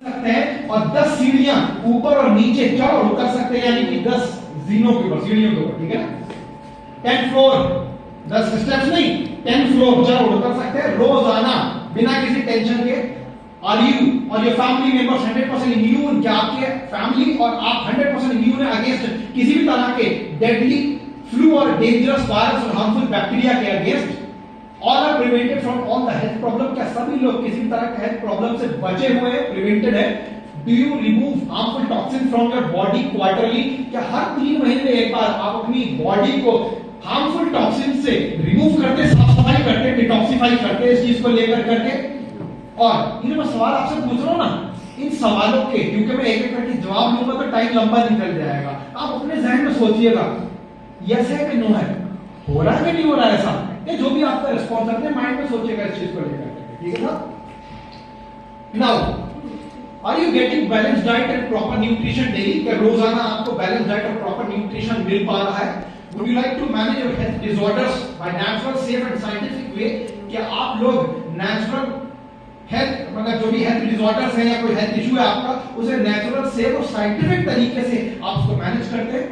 सकते हैं और 10 सीढ़ियां ऊपर और नीचे चढ़ और उतर सकते हैं, यानी कि 10 जीनों के ऊपर, सीढ़ियों के ऊपर, ठीक है ना। 10 फ्लोर, 10 स्टेप्स नहीं, 10 फ्लोर चढ़ और उतर सकते हैं रोजाना बिना किसी टेंशन के। Are you और your family members 100% immune? क्या आपके फैमिली और आप 100% immune है अगेंस्ट किसी भी तरह के डेडली फ्लू और डेंजरस वायरस और हार्मफुल बैक्टीरिया के against? All are prevented from all the health problem? क्या सभी लोग किसी भी तरह के हेल्थ प्रॉब्लम से बचे हुए हैं, प्रिवेंटेड है? Do you remove harmful toxins from your body quarterly? क्या हर 3 महीने में एक बार आप अपनी बॉडी को हार्मफुल टॉक्सिन से रिमूव करते, साफ सफाई करते, डिटॉक्सिफाई करते इस चीज को लेकर करके? और ये जो मैं सवाल आपसे पूछ रहा हूं ना, इन सवालों के क्योंकि मैं एक एक करके जवाब लूंगा तो टाइम लंबा निकल जाएगा, आप अपने जहन में सोचिएगा यस है कि नो है, हो रहा है कि नहीं हो रहा है ऐसा, ये जो भी आपका रिस्पॉन्स अपने माइंड में सोचिएगा इस चीज को लेकर, ठीक है ना। Now are you getting balance diet and proper nutrition daily? क्या रोजाना आपको बैलेंस डाइट और प्रॉपर न्यूट्रिशन मिल पा रहा है? Would you like to manage your health disorders by natural safe and scientific way? क्या आप लोग नेचुरल हेल्थ मतलब जो भी हेल्थ डिसऑर्डर्स है या कोई हेल्थ इशू है आपका, उसे नेचुरल सेफ और साइंटिफिक तरीके से आप उसको मैनेज करते हैं?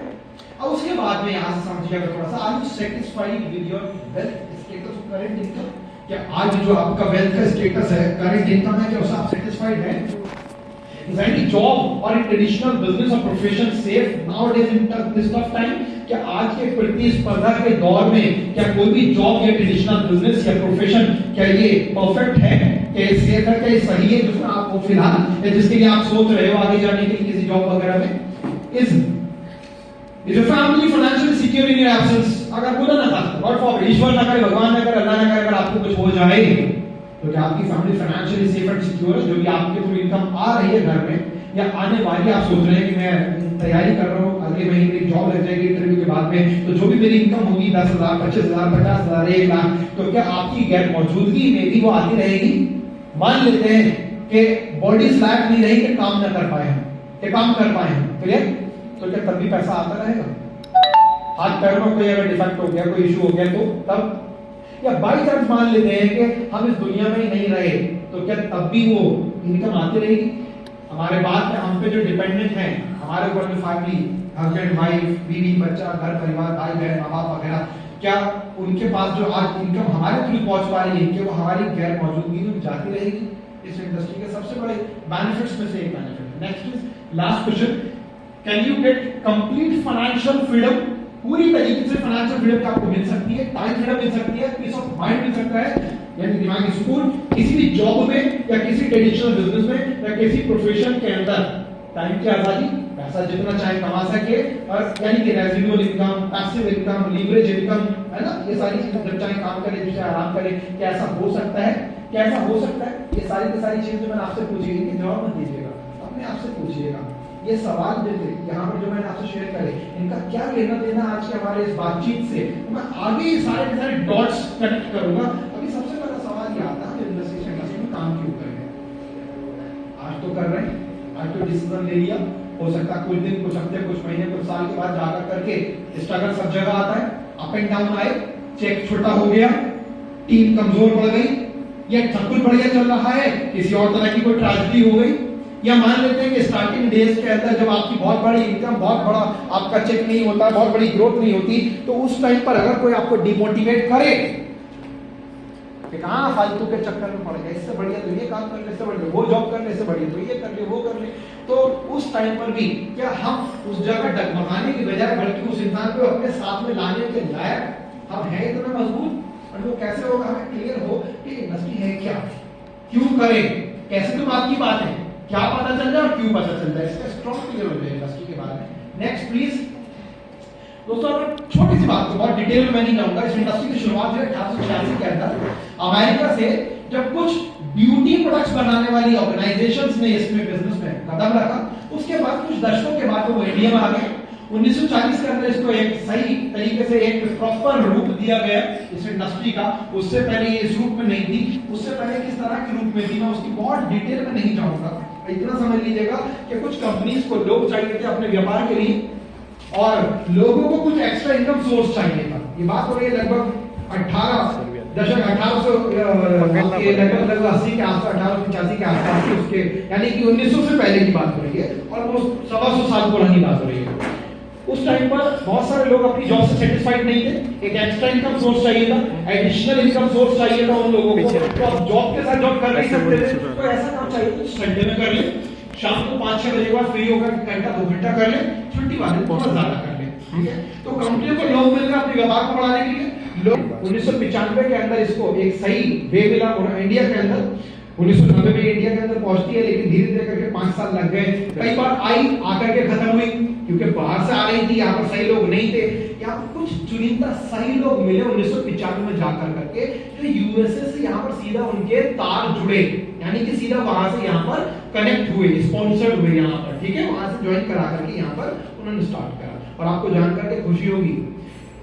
अब उसके बाद में यहां से समझिएगा थोड़ा सा, are you satisfied with your wealth status current income? क्या आज जो आपका वेल्थ का स्टेटस है, करंट इनकम है, क्या उससे आप सेटिस्फाइड हैं? Is any job or a traditional business or profession safe nowadays in this tough time? क्या आज के प्रतिस्पर्धा के दौर में क्या कोई भी जॉब या ट्रेडिशनल बिजनेस या प्रोफेशन क्या ये परफेक्ट है, क्या ये सेफ है, क्या ये सही है जिसमें आप फिलहाल या जिसके लिए आप सोच रहे हो आगे जाने के लिए किसी जॉब वगैरह में? Is your family financially secure in your absence? अगर खुदा ना खास्ता, गॉड फॉरबिड, ईश्वर ना करे, भगवान ना करे, अल्लाह ना करे, अगर आपको कुछ हो जाए तो क्या आपकी family financially safe and secure है? जो भी आपके थ्रू इनकम आ रही है घर में या आने वाली, आप सोच रहे हैं कि मैं तैयारी कर रहा हूँ, अगले महीने मेरी जॉब लग जाएगी इंटरव्यू के बाद में, तो जो भी मेरी इनकम होगी 10,000, 25,000, 50,000, 1 लाख, तो क्या आपकी गैर मौजूदगी में भी वो आती रहेगी? मान लेते हैं कि बॉडी लायक नहीं रही कि काम ना कर पाए हम, कि काम कर पाए हम, क्लियर? तो क्या तब भी पैसा आता रहेगा? हाथ पैर में कोई अगर डिफेक्ट हो गया, कोई इशू हो गया तो तब? या बाई चांस मान लेते हैं कि हम इस दुनिया में ही नहीं रहे, तो क्या तब भी वो इनकम आती रहेगी? हमारे बाद में हम पे जो डिपेंडेंट हैं, हमारे ऊपर जो फैमिली, हस्बैंड वाइफ, बीवी बच्चा, घर परिवार, भाई बहन, माँ बाप वगैरह, क्या उनके पास जो आज इनकम हमारे थ्रू पहुंच पा रही है, कि वो हमारी गैर मौजूदगी में जाती रहेगी? इस इंडस्ट्री के सबसे बड़े बेनिफिट्स में से एक benefit. Next is last question, can you get complete financial freedom? पूरी तरीके से फाइनेंशियल फ्रीडम आपको मिल सकती है, टाइम फ्रीडम मिल सकती है, पीस ऑफ माइंड मिल सकता है, यानी दिमागी सुकून किसी भी जॉब में या किसी ट्रेडिशनल बिजनेस में या किसी प्रोफेशन के अंदर। टाइम की आजादी, पैसा जितना चाहे कमा सके, और यानी कि residual income, passive income, leverage income, है ना, ये सारी चीजें जब चाहे काम करे, जब चाहे आराम करे। क्या ऐसा हो सकता है? क्या ऐसा हो सकता है? ये सारी की सारी चीजें मैंने आपसे पूछी, इनके जवाब मत दीजिएगा, अपने आप से पूछिएगा। ये सवाल जो थे यहाँ पर जो मैंने आपसे शेयर करे, इनका क्या लेना देना आज के हमारे इस बातचीत से, तो मैं आगे सारे के सारे डॉट्स कनेक्ट करूंगा। अभी सबसे पहला सवाल ये आता है इंडस्ट्री में काम क्यों कर रहे हैं? आज तो कर रहे हैं, आज तो डिसीजन ले लिया, हो सकता है कुछ दिन, कुछ हफ्ते, कुछ महीने, कुछ साल के बाद जाकर करके स्ट्रगल सब जगह आता है, अप एंड डाउन आए, चेक छोटा हो गया, टीम कमजोर पड़ गई, या सब कुछ बढ़िया चल रहा है, किसी और तरह की कोई ट्रेजेडी हो गई, या मान लेते हैं कि स्टार्टिंग डेज के अंदर जब आपकी बहुत बड़ी इनकम, बहुत बड़ा आपका चेक नहीं होता, बहुत बड़ी ग्रोथ नहीं होती, तो उस टाइम पर अगर कोई आपको डिमोटिवेट करे कि कहां फालतू के चक्कर में पड़ गए, इससे बढ़िया तो ये काम कर ले, इससे बढ़िया वो जॉब कर ले, इससे बढ़िया तो ये कर ले, वो कर ले, तो उस टाइम पर भी क्या हम उस जगह डगमगाने की बजाय बल्कि उस इंसान को अपने साथ में लाने के लायक हम हैं इतना मजबूत? और वो कैसे होगा? हमें क्लियर हो कि इंडस्ट्री है क्या, क्यों करें, कैसे तो बात की बात है, क्या पता चल जाए और क्यों पता चल जाए, इसका स्ट्रॉन्ग क्लियर हो जाए इंडस्ट्री के बारे में। नेक्स्ट प्लीज दोस्तों, छोटी सी बात को बहुत डिटेल में मैं नहीं जाऊंगा। इस इंडस्ट्री की शुरुआत है 1886 के अंदर अमेरिका से, जब कुछ ब्यूटी प्रोडक्ट्स बनाने वाली ऑर्गेनाइजेशंस ने इसमें बिजनेस में कदम रखा। उसके बाद कुछ दशकों के बाद वो इंडिया में आ गए। 1940 के अंदर इसको एक सही तरीके से एक प्रॉपर रूप दिया गया इस इंडस्ट्री का। उससे पहले ये इस रूप में नहीं थी, उससे पहले किस तरह के रूप में थी, मैं उसकी बहुत डिटेल में नहीं जाऊंगा। इतना समझ लीजिएगा कि कुछ कंपनीज को लोग चाहिए थे अपने व्यापार के लिए और लोगों को कुछ एक्स्ट्रा इनकम सोर्स चाहिए था। ये बात हो रही है लगभग दशक 1880 के आसपास, 1885 के आसपास के उसके, यानी कि 1900 से पहले की बात हो रही है, ऑलमोस्ट 125 साल पुरानी बात हो रही है। उस टाइम पर बहुत सारे लोग अपनी जॉब से सेटिस्फाइड नहीं थे, एक एक्स्ट्रा इनकम सोर्स चाहिए था, एडिशनल इनकम सोर्स चाहिए था उन लोगों को। तो अब जॉब के साथ जॉब कर नहीं सकते थे, तो ऐसा काम चाहिए तो संडे में कर ले, शाम को 5-6 बजे के बाद फ्री होकर घंटा 2 घंटा कर ले, छुट्टी वाले थोड़ा ज्यादा कर ले, ठीक है। तो कंपनियों को लोग मिल रहे अपने व्यापार को बढ़ाने के लिए। लोग 1995 के अंदर इसको एक सही वे मिला, और इंडिया के अंदर 1990 में इंडिया के अंदर पहुंचती है, लेकिन धीरे धीरे करके 5 साल लग गए। कई बार आई आकर के खत्म हुई, क्योंकि बाहर से आ रही थी, यहाँ पर सही लोग नहीं थे। यहाँ पर कुछ चुनिंदा सही लोग मिले 1995 में जाकर करके, जो यूएसए से यहाँ पर सीधा उनके तार जुड़े, यानी कि सीधा वहां से यहाँ पर कनेक्ट हुए, स्पॉन्सर्ड हुए यहाँ पर, ठीक है। वहां से ज्वाइन करा करके यहाँ पर उन्होंने स्टार्ट करा। और आपको जानकर के खुशी होगी,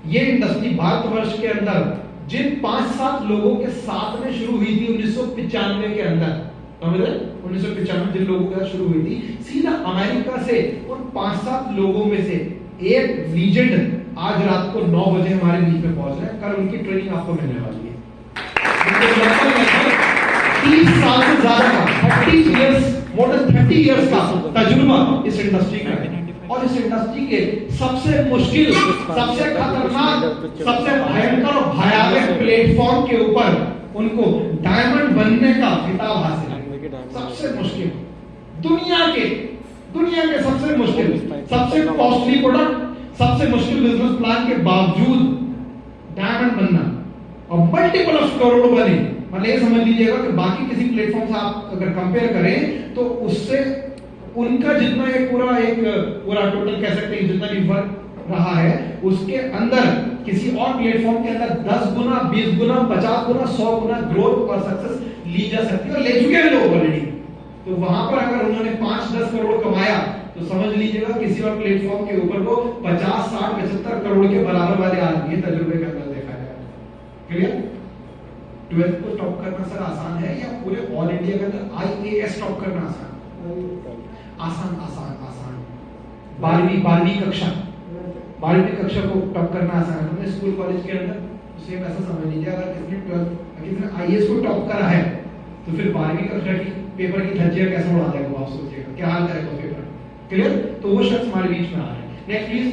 ये इंडस्ट्री भारतवर्ष के अंदर जिन 5-7 लोगों के साथ में शुरू हुई थी 1995 के अंदर, 1995 जिन लोगों के साथ शुरू हुई थी, सीधा अमेरिका से उन 5-7 लोगों में से एक लीजेंड आज रात को 9 बजे हमारे बीच में पहुंच रहे हैं। कल उनकी ट्रेनिंग आपको मिलने वाली है। 30 साल से ज्यादा का, 30 इयर्स, मोर देन 30 इयर्स का तजुर्बा इस इंडस्ट्री का है। और इस इंडस्ट्री के सबसे मुश्किल, सबसे खतरनाक, सबसे भयंकर और भयावह प्लेटफॉर्म के ऊपर उनको डायमंड बनने का खिताब हासिल है। सबसे मुश्किल दुनिया के सबसे मुश्किल, सबसे कॉस्टली प्रोडक्ट, सबसे मुश्किल बिजनेस प्लान के बावजूद डायमंड बनना और मल्टीपल ऑफ करोड़ बने। मतलब ये समझ लीजिएगा कि बाकी किसी प्लेटफॉर्म से आप अगर कंपेयर करें तो उससे उनका जितना एक पूरा टोटल कह सकते हैं जितना भी वर्क रहा है, उसके अंदर किसी और प्लेटफॉर्म के अंदर 10 गुना, 20 गुना, 50 गुना, 100 गुना ग्रोथ और सक्सेस ली जा सकती है, और ले चुके हैं लोग ऑलरेडी। तो वहां पर अगर उन्होंने 5-10 करोड़ कमाया तो समझ लीजिएगा किसी और प्लेटफॉर्म के ऊपर को 50, 60, 75 करोड़ के बराबर वाले आदमी है, तजुर्बे के अंदर देखा जाए। क्लियर? 12th को टॉप करना सर आसान है या पूरे ऑल इंडिया के अंदर IAS टॉप करना आसान? आसान। 12वीं कक्षा को टॉप करना आसान है। हमने स्कूल कॉलेज के अंदर सेम ऐसा समझ लीजिए, अगर किसने IAS को टॉप करा है तो फिर 12वीं कक्षा की पेपर की धज्जियां कैसे उड़ा देगा, आप सोचिएगा क्या हाल करेगा पेपर। क्लियर? तो वो शख्स हमारे बीच में आ रहे हैं। Next please.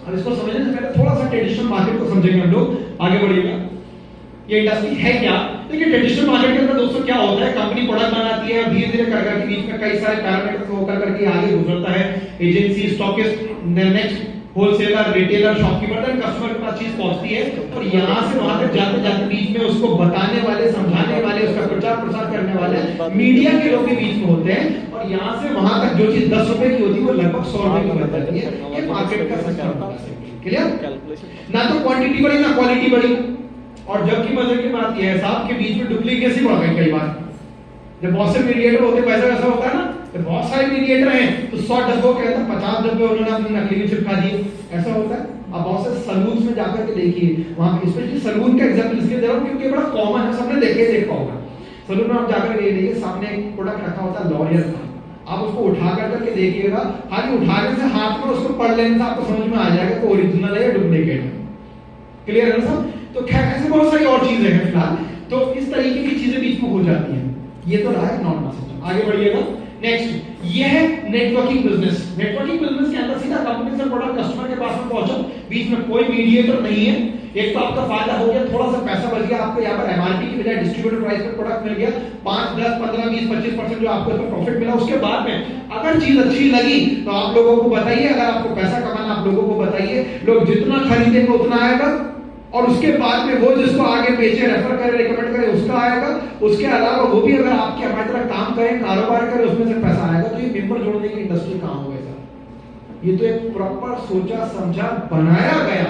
अब इसको समझने से पहले थोड़ा सा ट्रेडिशनल मार्केट को समझेंगे हम लोग, आगे बढ़िएगा। ये इंडस्ट्री है क्या? देखिए ट्रेडिशनल मार्केट के अंदर दोस्तों क्या होता है, कंपनी प्रोडक्ट बनाती है और धीरे धीरे कर करके बीच में कई सारे पैरामीटर्स होकर करके आगे गुजरता है। Agency, stockist, next wholesaler, retailer, shopkeeper तक कस्टमर के पास चीज पहुंचती है, और यहां से वहां तक जाते जाते बीच में उसको बताने वाले, समझाने वाले, उसका प्रचार प्रसार करने वाले मीडिया के लोग के बीच में होते हैं। और यहां से वहां तक जो चीज 10 रुपए की होती है वो लगभग 100 रुपए की बन जाती है। ये मार्केट का सिस्टम होता है। क्लियर? ना तो क्वांटिटी बढ़ी ना क्वालिटी बढ़ी। और जबकि मजे की बात यह है साहब के बीच में डुप्लीकेसी बढ़ गई कई बार। जब बहुत से मीडिएटर होते वैसा वैसा होता है ना, तो बहुत सारे मीडिएटर हैं तो 100 डब्बों के अंदर 50 डब्बे उन्होंने अपनी नकली में चिपका दिए, ऐसा होता है। अब बहुत से सलून में जाकर के देखिए, वहां पे स्पेशली सलून का एग्जांपल इसलिए दे रहा हूं क्योंकि बड़ा कॉमन है, सबने देखा होगा। सलून में आप जाकर के देखिए, सामने एक प्रोडक्ट रखा होता है लॉरियल का, आप उसको उठा करके देखिएगा, खाली उठाने से हाथ में उसको पढ़ लेने से आपको समझ में आ जाएगा कि ओरिजिनल है या डुप्लीकेट है। क्लियर है ना सब? तो खैर ऐसे बहुत सारी और चीजें हैं फिलहाल, तो इस तरीके की चीजें बीच में हो जाती हैं। ये तो रहा है नॉर्मल सिस्टम। आगे बढ़िएगा। नेक्स्ट, ये है नेटवर्किंग बिजनेस। नेटवर्किंग बिजनेस के अंदर सीधा कंपनी से प्रोडक्ट कस्टमर के पास में पहुंचा, बीच में कोई मीडिएटर नहीं है। एक तो आपका फायदा हो गया, थोड़ा सा पैसा बच गया आपको, यहाँ पर MRP की बजाय डिस्ट्रीब्यूटर प्राइस पर प्रोडक्ट मिल गया, 5, 10, 15, 20, 25% जो आपको इसमें प्रॉफिट मिला। उसके बाद में अगर चीज अच्छी लगी तो आप लोगों को बताइए, अगर आपको पैसा कमाना आप लोगों को बताइए, लोग जितना खरीदेंगे उतना आएगा, और उसके बाद में वो जिसको आगे बेचे, रेफर करे, रिकमेंड करे, उसका आएगा। उसके अलावा वो भी अगर आपके हमारी तरह काम करे, कारोबार करे, उसमें से पैसा आएगा। तो ये मेंबर जोड़ने की इंडस्ट्री कहां हो गई सर? ये तो एक प्रॉपर सोचा समझा बनाया गया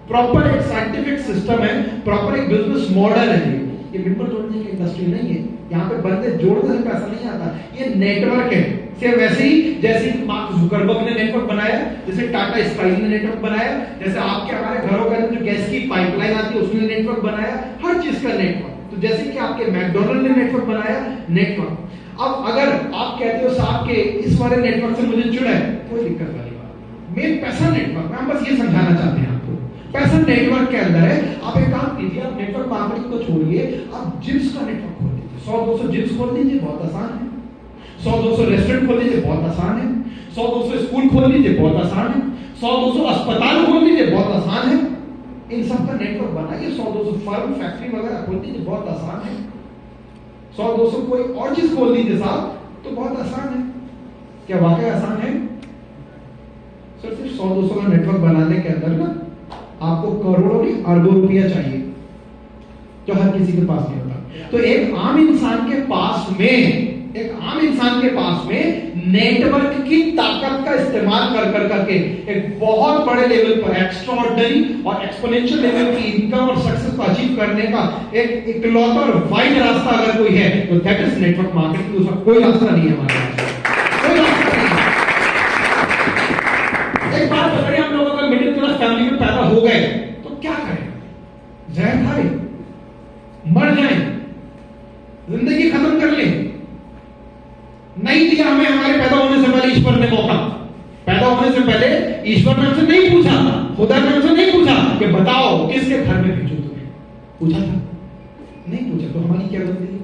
प्रॉपर एक साइंटिफिक सिस्टम है, प्रॉपर एक बिजनेस मॉडल है। ये मेंबर जोड़ने की इंडस्ट्री नहीं है। यहाँ पे बंदे जोड़ने से पैसा नहीं आता, ये नेटवर्क है। सेम वैसे ही जैसे मार्क जुकरबर्ग ने नेटवर्क बनाया, जैसे टाटा स्काई ने नेटवर्क बनाया, जैसे आपके हमारे घरों के अंदर जो गैस की पाइपलाइन आती है उसने नेटवर्क बनाया, हर चीज का नेटवर्क। तो जैसे कि आपके मैकडॉनल्ड ने नेटवर्क बनाया, नेटवर्क। अब अगर आप कहते हो साहब के इस वाले नेटवर्क से मुझे जुड़ा है, कोई दिक्कत वाली बात, मेन पैसा नेटवर्क। हम बस ये समझाना चाहते हैं आपको, पैसा नेटवर्क के अंदर है। आप एक काम कीजिए, आप नेटवर्क मार्केटिंग को छोड़िए, आप जिम्स का नेटवर्क खोल लीजिए। 100-200 जिम्स खोल लीजिए, बहुत आसान है। 100-200 रेस्टोरेंट खोल लीजिए, बहुत आसान है। 100-200 स्कूल खोल लीजिए, बहुत आसान है। 100-200 अस्पताल खोल लीजिए, बहुत आसान है। इन सब का नेटवर्क बनाइए। 100-200 फर्म, फैक्ट्री वगैरह खोल लीजिए, बहुत आसान है। 100-200 कोई और चीज खोल लीजिए साहब, तो बहुत आसान है। क्या वाकई आसान है? सर सिर्फ 100-200 का नेटवर्क बनाने के अंदर ना आपको करोड़ों नहीं अरबों रुपया चाहिए, जो हर किसी के पास नहीं होता। तो एक आम इंसान के पास में नेटवर्क की ताकत का इस्तेमाल कर करके एक बहुत बड़े लेवल पर एक्स्ट्राऑर्डिनरी और एक्सपोनेंशियल लेवल की इनकम और सक्सेस को अचीव करने का एक इकलौता और वाइड रास्ता अगर कोई है तो दैट इज नेटवर्क मार्केटिंग। दूसरा कोई रास्ता नहीं है हमारे पास, कोई रास्ता नहीं है। एक बात बताइए, हम लोग अगर मिडिल क्लास फैमिली में पैदा हो गए तो क्या करें? जहर खाए, मर जाए, जिंदगी खत्म कर ले? नहीं दिया हमें हमारे पैदा होने से पहले ईश्वर ने मौका। पैदा होने से पहले ईश्वर ने हमसे नहीं पूछा, खुदा ने हमसे नहीं पूछा कि बताओ किसके घर में भेजूं तुम्हें। पूछा था? नहीं पूछा। तो हमारी क्या गलती है?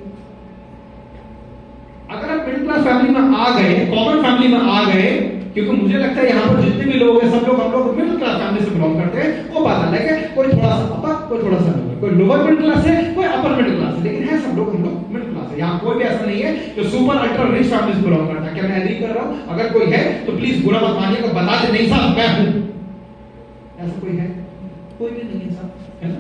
अगर आप मिडिल क्लास फैमिली में आ गए, कॉमन फैमिली में आ गए, क्योंकि मुझे लगता है यहाँ पर जितने भी लोग हैं सब लोग हम लोग मिडिल क्लास फैमिली से बिलोंग करते हैं, वो बात अलग है। कोई थोड़ा सा अपर, कोई थोड़ा सा लोअर, कोई लोअर मिडिल क्लास है, कोई अपर मिडिल क्लास है, लेकिन है सब लोग हम लोग मिडिल क्लास है। यहाँ कोई भी ऐसा नहीं है जो सुपर अल्ट्रा रिच फैमिली से बिलोंग करता है। क्या मैं एग्री कर रहा हूँ? अगर कोई है तो प्लीज बुरा मत मानिएगा, बता दे नहीं साहब मैं हूँ। ऐसा कोई है? कोई भी नहीं है साहब, है ना?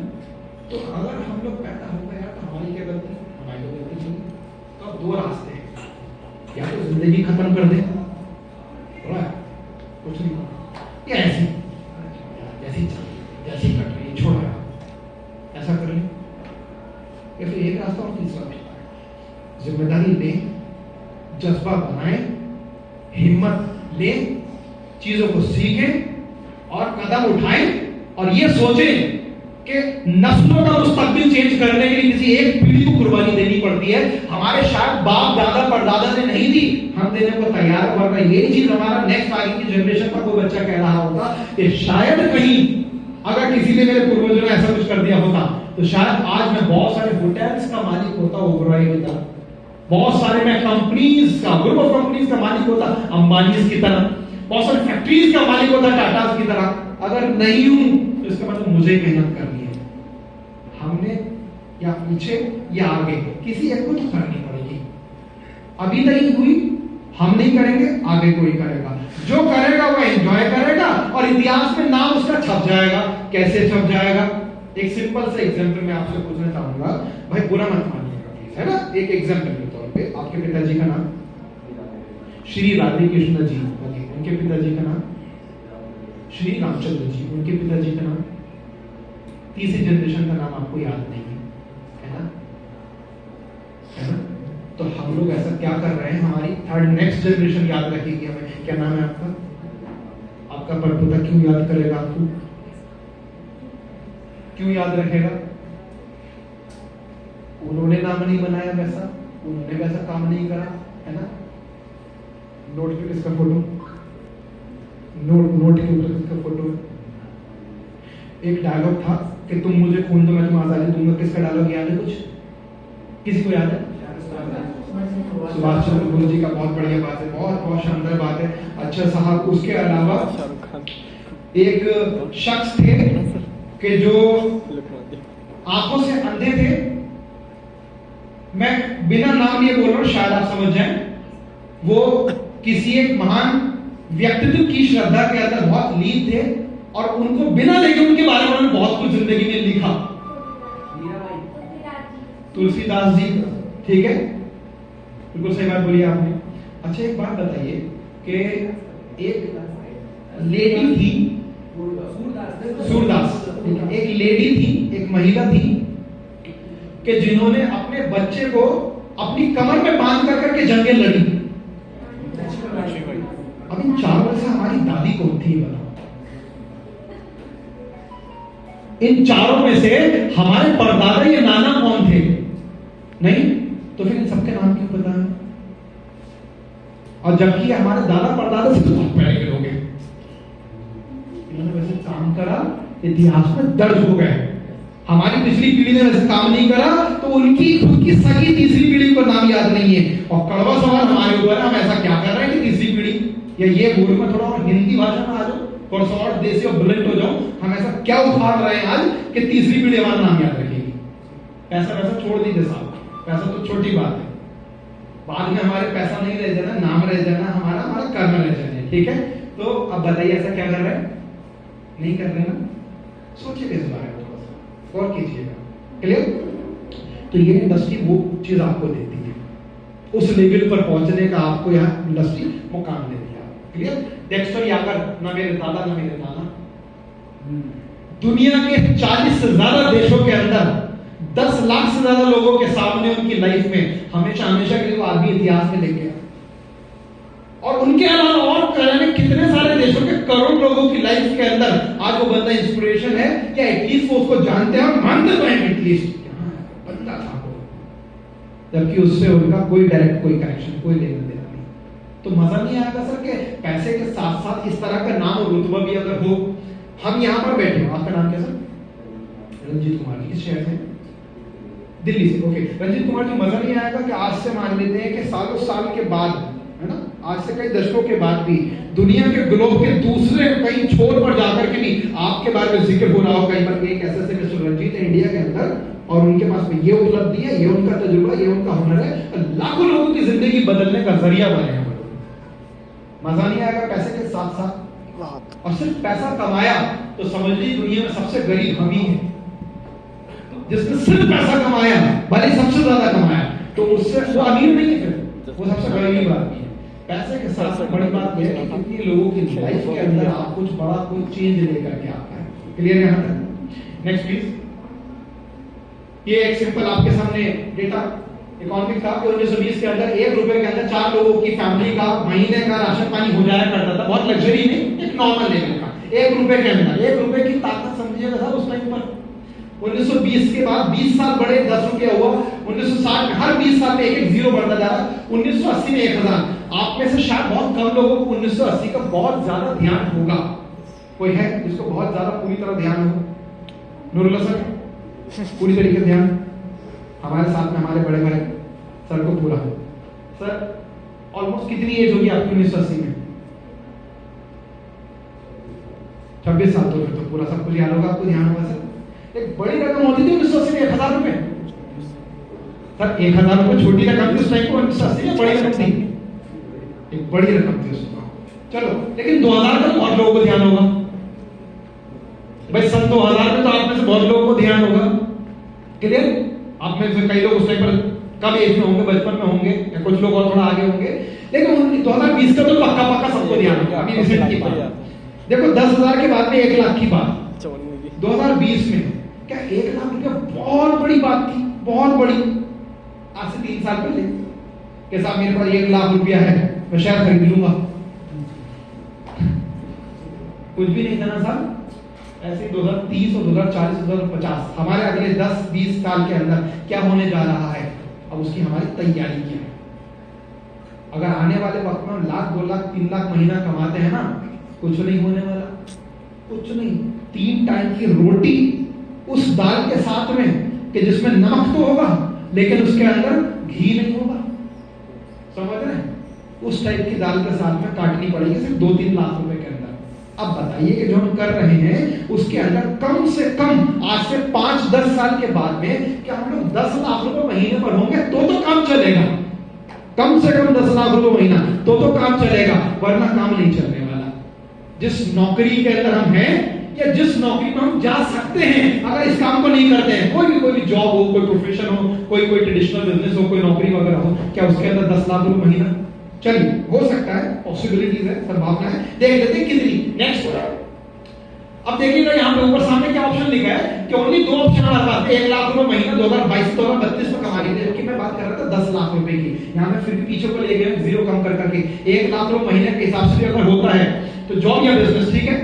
तो अगर हम लोग पैदा हो गए तो हमारी क्या गलती? हमारी तो गलती नहीं। तो अब दो रास्ते हैं, या तो जिंदगी खत्म कर दे, कुछ नहीं, या ऐसी जैसी कट रही है छोड़ा, ऐसा कर ले। या फिर एक रास्ता और तीसरा रास्ता है, जिम्मेदारी ले, जज्बा बनाए, हिम्मत ले, चीजों को सीखे और कदम उठाए और ये सोचे कि नस्लों का मुस्तकबिल चेंज करने के लिए किसी एक पीढ़ी को कुर्बानी देनी पड़ती है। हमारे शायद बाप दादा परदादा ने नहीं दी, हम देने को तैयार। वरना यही चीज हमारा नेक्स्ट आगे की जनरेशन का कोई बच्चा कह रहा होगा कि शायद कहीं अगर किसी ने मेरे पूर्वजों ने ऐसा कुछ कर दिया होता तो शायद आज मैं बहुत सारे होटल्स का मालिक होता ओबरॉय की तरह, बहुत सारे मैं कंपनीज का, ग्रुप ऑफ कंपनीज का मालिक होता अंबानी की तरह, बहुत सारी फैक्ट्रीज का मालिक होता टाटा की तरह। अगर नहीं हूं तो इसका मतलब मुझे मेहनत करनी है। हमने या पीछे या आगे किसी एक को तो करनी पड़ेगी। अभी नहीं हुई, हम नहीं करेंगे, आगे कोई करेगा। जो करेगा वो एंजॉय करेगा और इतिहास में नाम उसका छप जाएगा। कैसे छप जाएगा? एक सिंपल से एग्जांपल मैं आपसे पूछना चाहूंगा, भाई बुरा मत मानिएगा प्लीज, है ना? एक एग्जांपल के तौर पे, आपके पिताजी का नाम श्री राधे कृष्ण जी, उनके पिताजी का नाम श्री रामचंद्र जी, उनके पिताजी का नाम, तीसरी जनरेशन का नाम आपको याद नहीं है ना? है ना? तो हम लोग ऐसा क्या कर रहे हैं, हमारी थर्ड नेक्स्ट जनरेशन याद रखेगी हमें। क्या नाम है आपका? आपका परपोता क्यों याद करेगा आपको? क्यों याद रखेगा? उन्होंने नाम नहीं बनाया वैसा, उन्होंने वैसा काम नहीं करा, है ना? नोट पे किसका फोटो? नोट के ऊपर किसका फोटो है? एक डायलॉग था कि तुम मुझे खून दो मैं तुम्हें आजादी दूंगा। किसका डायलॉग याद है? कुछ किसी को याद है? सुभाष चंद्र बोस जी का। बहुत बढ़िया बात है, बहुत बहुत शानदार बात है। अच्छा साहब, उसके अलावा एक शख्स थे कि जो आंखों से अंधे थे, मैं बिना नाम लिए बोल रहा हूं, शायद आप समझ जाएं। वो किसी एक महान व्यक्तित्व की श्रद्धा के अंदर बहुत लीन थे और उनको बिना लेके उनके बारे में उन्होंने बहुत कुछ जिंदगी में लिखा। तुलसीदास जी, ठीक है, बिल्कुल सही बात बोली आपने। अच्छा एक बात बताइए कि एक लेडी थी, सूरदास, एक लेडी थी, एक महिला थी कि जिन्होंने अपने बच्चे को अपनी कमर में बांध कर करके जंगें लड़ी। अब इन चारों में से हमारी दादी कौन थी बताओ? इन चारों में से हमारे परदादा या नाना कौन थे? नहीं, तो फिर इन सबके नाम क्यों पता है? और जबकि हमारे दादा परदादा से तो बहुत पहले के लोग हैं। इन्होंने वैसे काम करा इतिहास में दर्ज हो गए। हमारी पिछली पीढ़ी ने वैसे काम नहीं करा तो उनकी खुद की सगी तीसरी पीढ़ी को नाम याद नहीं है, और कड़वा सवाल हमारे ऊपर है, हम ऐसा क्या कर रहे हैं कि तीसरी पीढ़ी, या ये बोल में थोड़ा और हिंदी भाषा में आ जाओ, थोड़ा सा और देसी और बुलेट हो जाओ, हम ऐसा क्या उखाड़ रहे हैं आज कि तीसरी पीढ़ी हमारा नाम याद रखेगी। पैसा वैसा छोड़ दीजिए साहब, पैसा तो छोटी बात है, बाद में हमारे पैसा नहीं रह जाना, नाम रह जाना, हमारा हमारा कर्म रह जाना, ठीक है। तो अब बताइए ऐसा क्या कर रहे हैं, नहीं कर रहे ना, सोचिए इस बारे में थोड़ा सा और कीजिएगा, क्लियर। तो ये इंडस्ट्री वो चीज आपको देती है, उस लेवल पर पहुंचने का आपको यहाँ इंडस्ट्री मुकाम देती है, क्लियर। डेक्स्टर याकर, ना मेरे दादा ना मेरे नाना, दुनिया के 40 से ज्यादा देशों के अंदर 10 लाख से ज्यादा लोगों के सामने उनकी लाइफ में हमेशा हमेशा के लिए आदमी इतिहास में लेके आया, और उनके अलावा और कितने सारे देशों के करोड़ लोगों की लाइफ के अंदर आज वो बंदा इंस्पिरेशन है, या एटलीस्ट वो उसको जानते हैं और मानते तो हैं एटलीस्ट बंदा था वो, जबकि उससे उनका कोई डायरेक्ट कोई कनेक्शन, कोई लेना देना नहीं। तो मजा नहीं आएगा सर के पैसे के साथ साथ इस तरह का नाम और रुतबा भी अगर हो। हम यहाँ पर बैठे हो, आपका नाम क्या सर? रंजीत कुमार जी, किस शहर से? दिल्ली से, ओके। रंजीत कुमार जी, मजा नहीं आएगा कि आज से मान लेते हैं कि सालों साल के बाद, है ना, आज से कई दशकों के बाद भी दुनिया के ग्लोब के दूसरे कई छोर पर जाकर के भी आपके बारे में जिक्र हो रहा हो कहीं पर, एक ऐसे मिस्टर रंजीत है इंडिया के अंदर, और उनके पास में ये उपलब्धि है, ये उनका तजुर्बा, ये उनका हुनर है, लाखों लोगों की जिंदगी बदलने का जरिया बने हैं। मजा नहीं आएगा पैसे के साथ साथ, और सिर्फ पैसा कमाया तो समझ लीजिए दुनिया में सबसे गरीब हम ही है, जिसने सिर्फ पैसा कमाया, भले सबसे ज्यादा कमाया, तो उससे वो अमीर नहीं है, फिर वो सबसे गरीब आदमी है। पैसे के साथ साथ बड़ी बात यह है कि कितने लोगों की लाइफ के अंदर आप कुछ बड़ा कोई चेंज लेकर के आते हैं, क्लियर यहाँ तक? Next please. ये एक सिंपल आपके सामने डेटा इकोनॉमिक था कि 1920 के अंदर 1 रुपए के अंदर 4 लोगों की फैमिली का महीने का राशन पानी हो जाया करता था, बहुत लग्जरी नहीं, एक नॉर्मल लेवल का, 1 रुपए के अंदर। 1 रुपए की ताकत समझिएगा सर उस टाइम पर। 1920 के बाद 20 साल बढ़े, 10 रुपया हुआ, 1960 में हर 20 साल में एक जीरो बढ़ता जा रहा, 1980 में 1000। आप में से शायद बहुत कम लोगों को 1980 का बहुत ज्यादा ध्यान होगा, कोई है जिसको बहुत ज्यादा पूरी तरह ध्यान हो? नूरुल्लाह सर, पूरी तरीके से ध्यान? हमारे साथ में हमारे बड़े भाई सर को पूरा। सर ऑलमोस्ट कितनी एज होगी आपकी 1980 में? 26 साल। तो पूरा सब कुछ याद होगा, आपको ध्यान होगा सर। एक बड़ी रकम होती थी 1980 में 1000 रुपए। सर 1000 रुपए छोटी रकम थी उस टाइम को, 1980 में बड़ी रकम थी, एक बड़ी रकम थी उसको। चलो, लेकिन 2000 का बहुत लोगों को ध्यान होगा भाई, सन 2000 में तो आप में से बहुत लोगों को ध्यान होगा, क्लियर? आप में से कई लोग उस टाइम पर कम एज में होंगे, बचपन में होंगे, या कुछ लोग और थोड़ा आगे होंगे, लेकिन 2020 का तो पक्का पक्का सबको ध्यान होगा। अभी रिसेंट की बात देखो, 10,000 के बाद में 1 लाख की बात 2020 में, क्या 1 लाख रुपया बहुत बड़ी बात थी, बहुत बड़ी। आज से 3 साल पहले कि साहब मेरे पास 1 लाख रुपया है, मैं शेयर खरीद लूंगा, कुछ भी नहीं था ना साहब। ऐसे 2030 और 2040 2050 हमारे अगले 10-20 साल के अंदर क्या होने जा रहा है, अब उसकी हमारी तैयारी क्या है। अगर आने वाले वक्त में हम 1 लाख 2 लाख 3 लाख महीना कमाते हैं ना, कुछ नहीं होने वाला, कुछ नहीं। 3 टाइम की रोटी उस दाल के साथ में कि जिसमें नमक तो होगा लेकिन उसके अंदर घी नहीं होगा, समझ रहे हैं? उस टाइप की दाल के साथ में काटनी पड़ेगी सिर्फ 2-3 लाख रुपए के अंदर। अब बताइए कि जो हम कर रहे हैं उसके अंदर कम से कम आज से 5-10 साल के बाद में क्या हम लोग 10 लाख रुपए महीने पर होंगे तो काम चलेगा। कम से कम 10 लाख रुपए महीना तो काम चलेगा, वरना काम नहीं चलने वाला। जिस नौकरी के अंदर हम हैं या जिस नौकरी में हम जा सकते हैं, अगर इस काम को नहीं करते हैं, कोई भी जॉब हो, कोई प्रोफेशन हो, कोई ट्रेडिशनल बिजनेस हो, कोई नौकरी वगैरह हो, क्या उसके अंदर 10 लाख रुपए महीना? चलिए, हो सकता है, पॉसिबिलिटीज है, संभावना है, देख लेते हैं कितनी। नेक्स्ट, अब देखिएगा यहाँ पे ऊपर सामने क्या ऑप्शन लिखा है कि ओनली 2 ऑप्शन हमारे पास, 1 लाख रुपए महीना 2022 2032 में कमाने के लिए, जबकि मैं बात कर रहा था 10 लाख रुपए की। यहाँ मैं फिर भी पीछे को ले गया, जीरो कम कर करके 1 लाख रुपए महीने के हिसाब से अगर होता है तो जॉब या बिजनेस, ठीक है।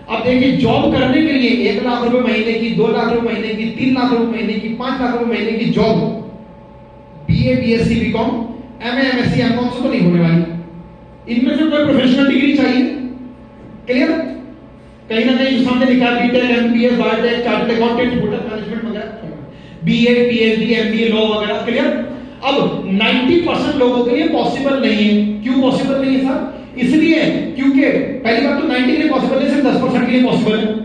अब देखिए, जॉब करने के लिए 1 लाख रुपए महीने की, 2 लाख रुपए महीने की, 3 लाख रुपए महीने की, 5 लाख रुपए महीने की job, BA, BSc, BCom, MA, MSc, MCom से तो नहीं होने वाली। इनमें से कोई प्रोफेशनल डिग्री चाहिए, क्लियर? कहीं ना कहीं सामने लिखा है BTech, MBA, biotech, chartered accountant, hotel management वगैरह, बीए, पीएचडी, एमबीए, लॉ वगैरह। क्लियर? अब 90% लोगों के लिए पॉसिबल नहीं है। क्यों पॉसिबल नहीं है सर? इसलिए क्योंकि पहली बात तो 90 के लिए पॉसिबल है, सिर्फ 10% के लिए पॉसिबल है।